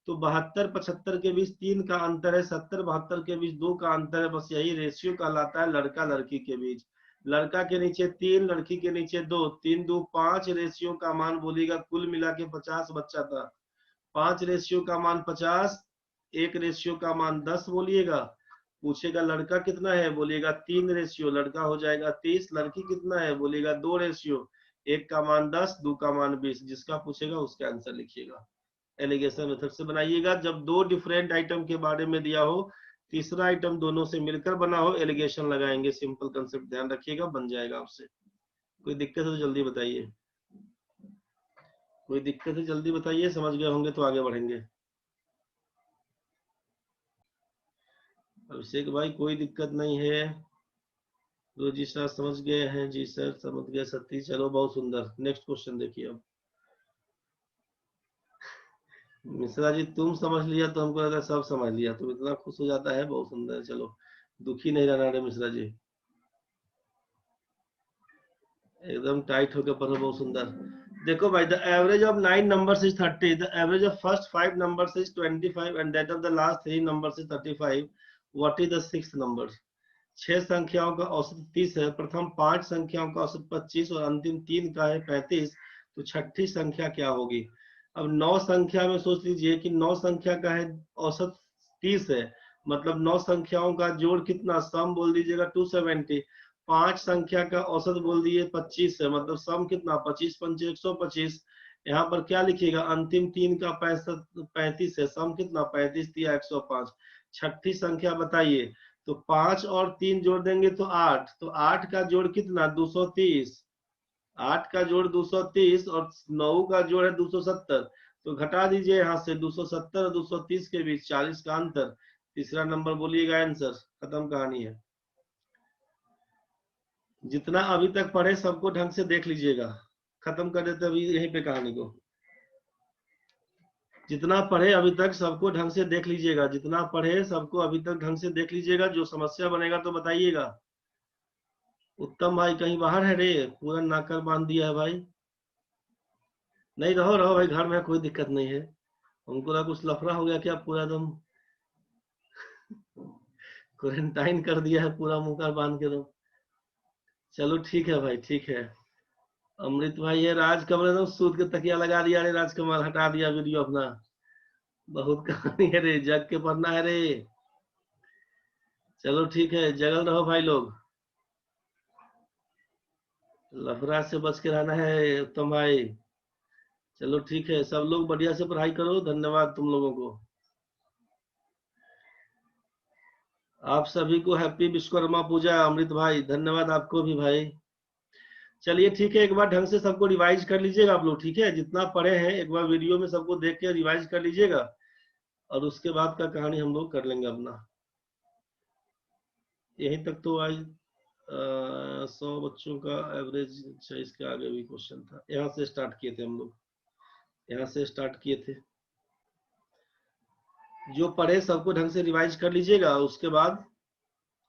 तो 72 75 के बीच 3 का अंतर है, 70 72 के बीच 2 का अंतर है, बस यही रेशियो कहलाता है लड़का लड़की के बीच। लड़का के नीचे 3, लड़की के नीचे 2, 3 2 5 रेशियो का मान बोलिएगा, कुल मिला के 50 बच्चा था, 5 रेशियो का मान 50, एक रेशियो का मान 10 बोलिएगा। पूछेगा लड़का कितना है, बोलिएगा 3 रेशियो, लड़का हो जाएगा 30, लड़की कितना है बोलिएगा 2 रेशियो, एक का मान 10 दो का मान 20, जिसका पूछेगा उसका आंसर लिखिएगा। एलिगेशन मेथड से बनाइएगा, जब दो डिफरेंट आइटम के बारे में दिया हो, तीसरा आइटम दोनों से मिलकर बना हो, एलिगेशन लगाएंगे, सिंपल कंसेप्ट ध्यान रखिएगा, बन जाएगा आपसे। कोई दिक्कत है तो जल्दी बताइए, कोई दिक्कत है जल्दी बताइए, समझ गए होंगे तो आगे बढ़ेंगे। अभिषेक भाई कोई दिक्कत नहीं है, तो जी सर समझ गए हैं, जी सर समझ गए, सती चलो बहुत सुंदर। नेक्स्ट क्वेश्चन देखिए अब। मिश्रा जी तुम समझ लिया तो हमको लगा सब समझ लिया, तुम इतना खुश हो जाता है, बहुत सुंदर। चलो दुखी नहीं रहना रे मिश्रा जी, एकदम टाइट होकर पढ़ो, बहुत सुंदर। देखो भाई, the average of 9 numbers is 30, the average of first 5 numbers is 25 and that of the last 3 numbers is 35, what is the sixth number. 6 संख्याओं का औसत 30 है, प्रथम 5 संख्याओं का औसत 25 और अंतिम 3 का है 35, तो छठी संख्या क्या होगी। अब 9 संख्या में सोच लीजिए कि 9 संख्या का है औसत 30 है, मतलब 9 संख्याओं का जोड़ कितना, सम बोल दीजिएगा 270। 5 संख्या का औसत बोल दिए 25 है, मतलब सम कितना 25 पंचे 125। यहाँ पर क्या लिखिएगा, अंतिम 3 का 35 है, सम कितना 35 दिया 105। छठी संख्या बताइए, तो 5 और 3 जोड़ देंगे तो 8, तो 8 का जोड़ कितना 230, 8 का जोड़ 230 और 9 का जोड़ है 270, तो घटा दीजिए यहाँ से 270 और 230 के बीच 40 का अंतर, तीसरा नंबर बोलिएगा आंसर, खत्म कहानी है। जितना अभी तक पढ़े सबको ढंग से देख लीजिएगा, खत्म कर देते अभी यहीं पे कहानी को। जितना पढ़े अभी तक सबको ढंग से देख लीजिएगा, जितना पढ़े सबको अभी तक ढंग से देख लीजिएगा, जो समस्या बनेगा तो बताइएगा। उत्तम भाई कहीं बाहर है रे, पूरा नाकर बांध दिया है भाई। नहीं, रहो रहो भाई, घर में कोई दिक्कत नहीं है। हमको लगा कुछ लफड़ा हो गया क्या, पूरा एकदम क्वारंटाइन कर दिया है पूरा, मुंह कान बांध के। तो चलो ठीक है भाई, ठीक है। अमृत भाई है, राजकमल एकदम सूत के तकिया लगा दिया रे, राजकमल हटा दिया वीडियो अपना। बहुत कहानी है रे, जग के पढ़ना है रे। चलो ठीक है, जगल रहो भाई लोग, लफड़ा से बच के रहना है उत्तम भाई। चलो ठीक है, सब लोग बढ़िया से पढ़ाई करो, धन्यवाद तुम लोगों को। आप सभी को हैप्पी विश्वकर्मा पूजा। अमृत भाई धन्यवाद आपको भी भाई। चलिए ठीक है, एक बार ढंग से सबको रिवाइज कर लीजिएगा आप लोग, ठीक है, जितना पढ़े हैं एक बार वीडियो में सबको देख के रिवाइज कर लीजिएगा, और उसके बाद का कहानी हम लोग कर लेंगे अपना। यहीं तक तो आज 100 बच्चों का एवरेज। अच्छा, इसके आगे भी क्वेश्चन था, यहाँ से स्टार्ट किए थे हम लोग, यहाँ से स्टार्ट किए थे। जो पढ़े सबको ढंग से रिवाइज कर लीजिएगा, उसके बाद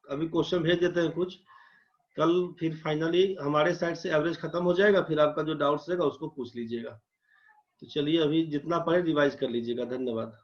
अभी क्वेश्चन भेज देते हैं कुछ, कल फिर फाइनली हमारे साइड से एवरेज खत्म हो जाएगा, फिर आपका जो डाउट्स रहेगा उसको पूछ लीजिएगा। तो चलिए, अभी जितना पढ़े रिवाइज कर लीजिएगा। धन्यवाद।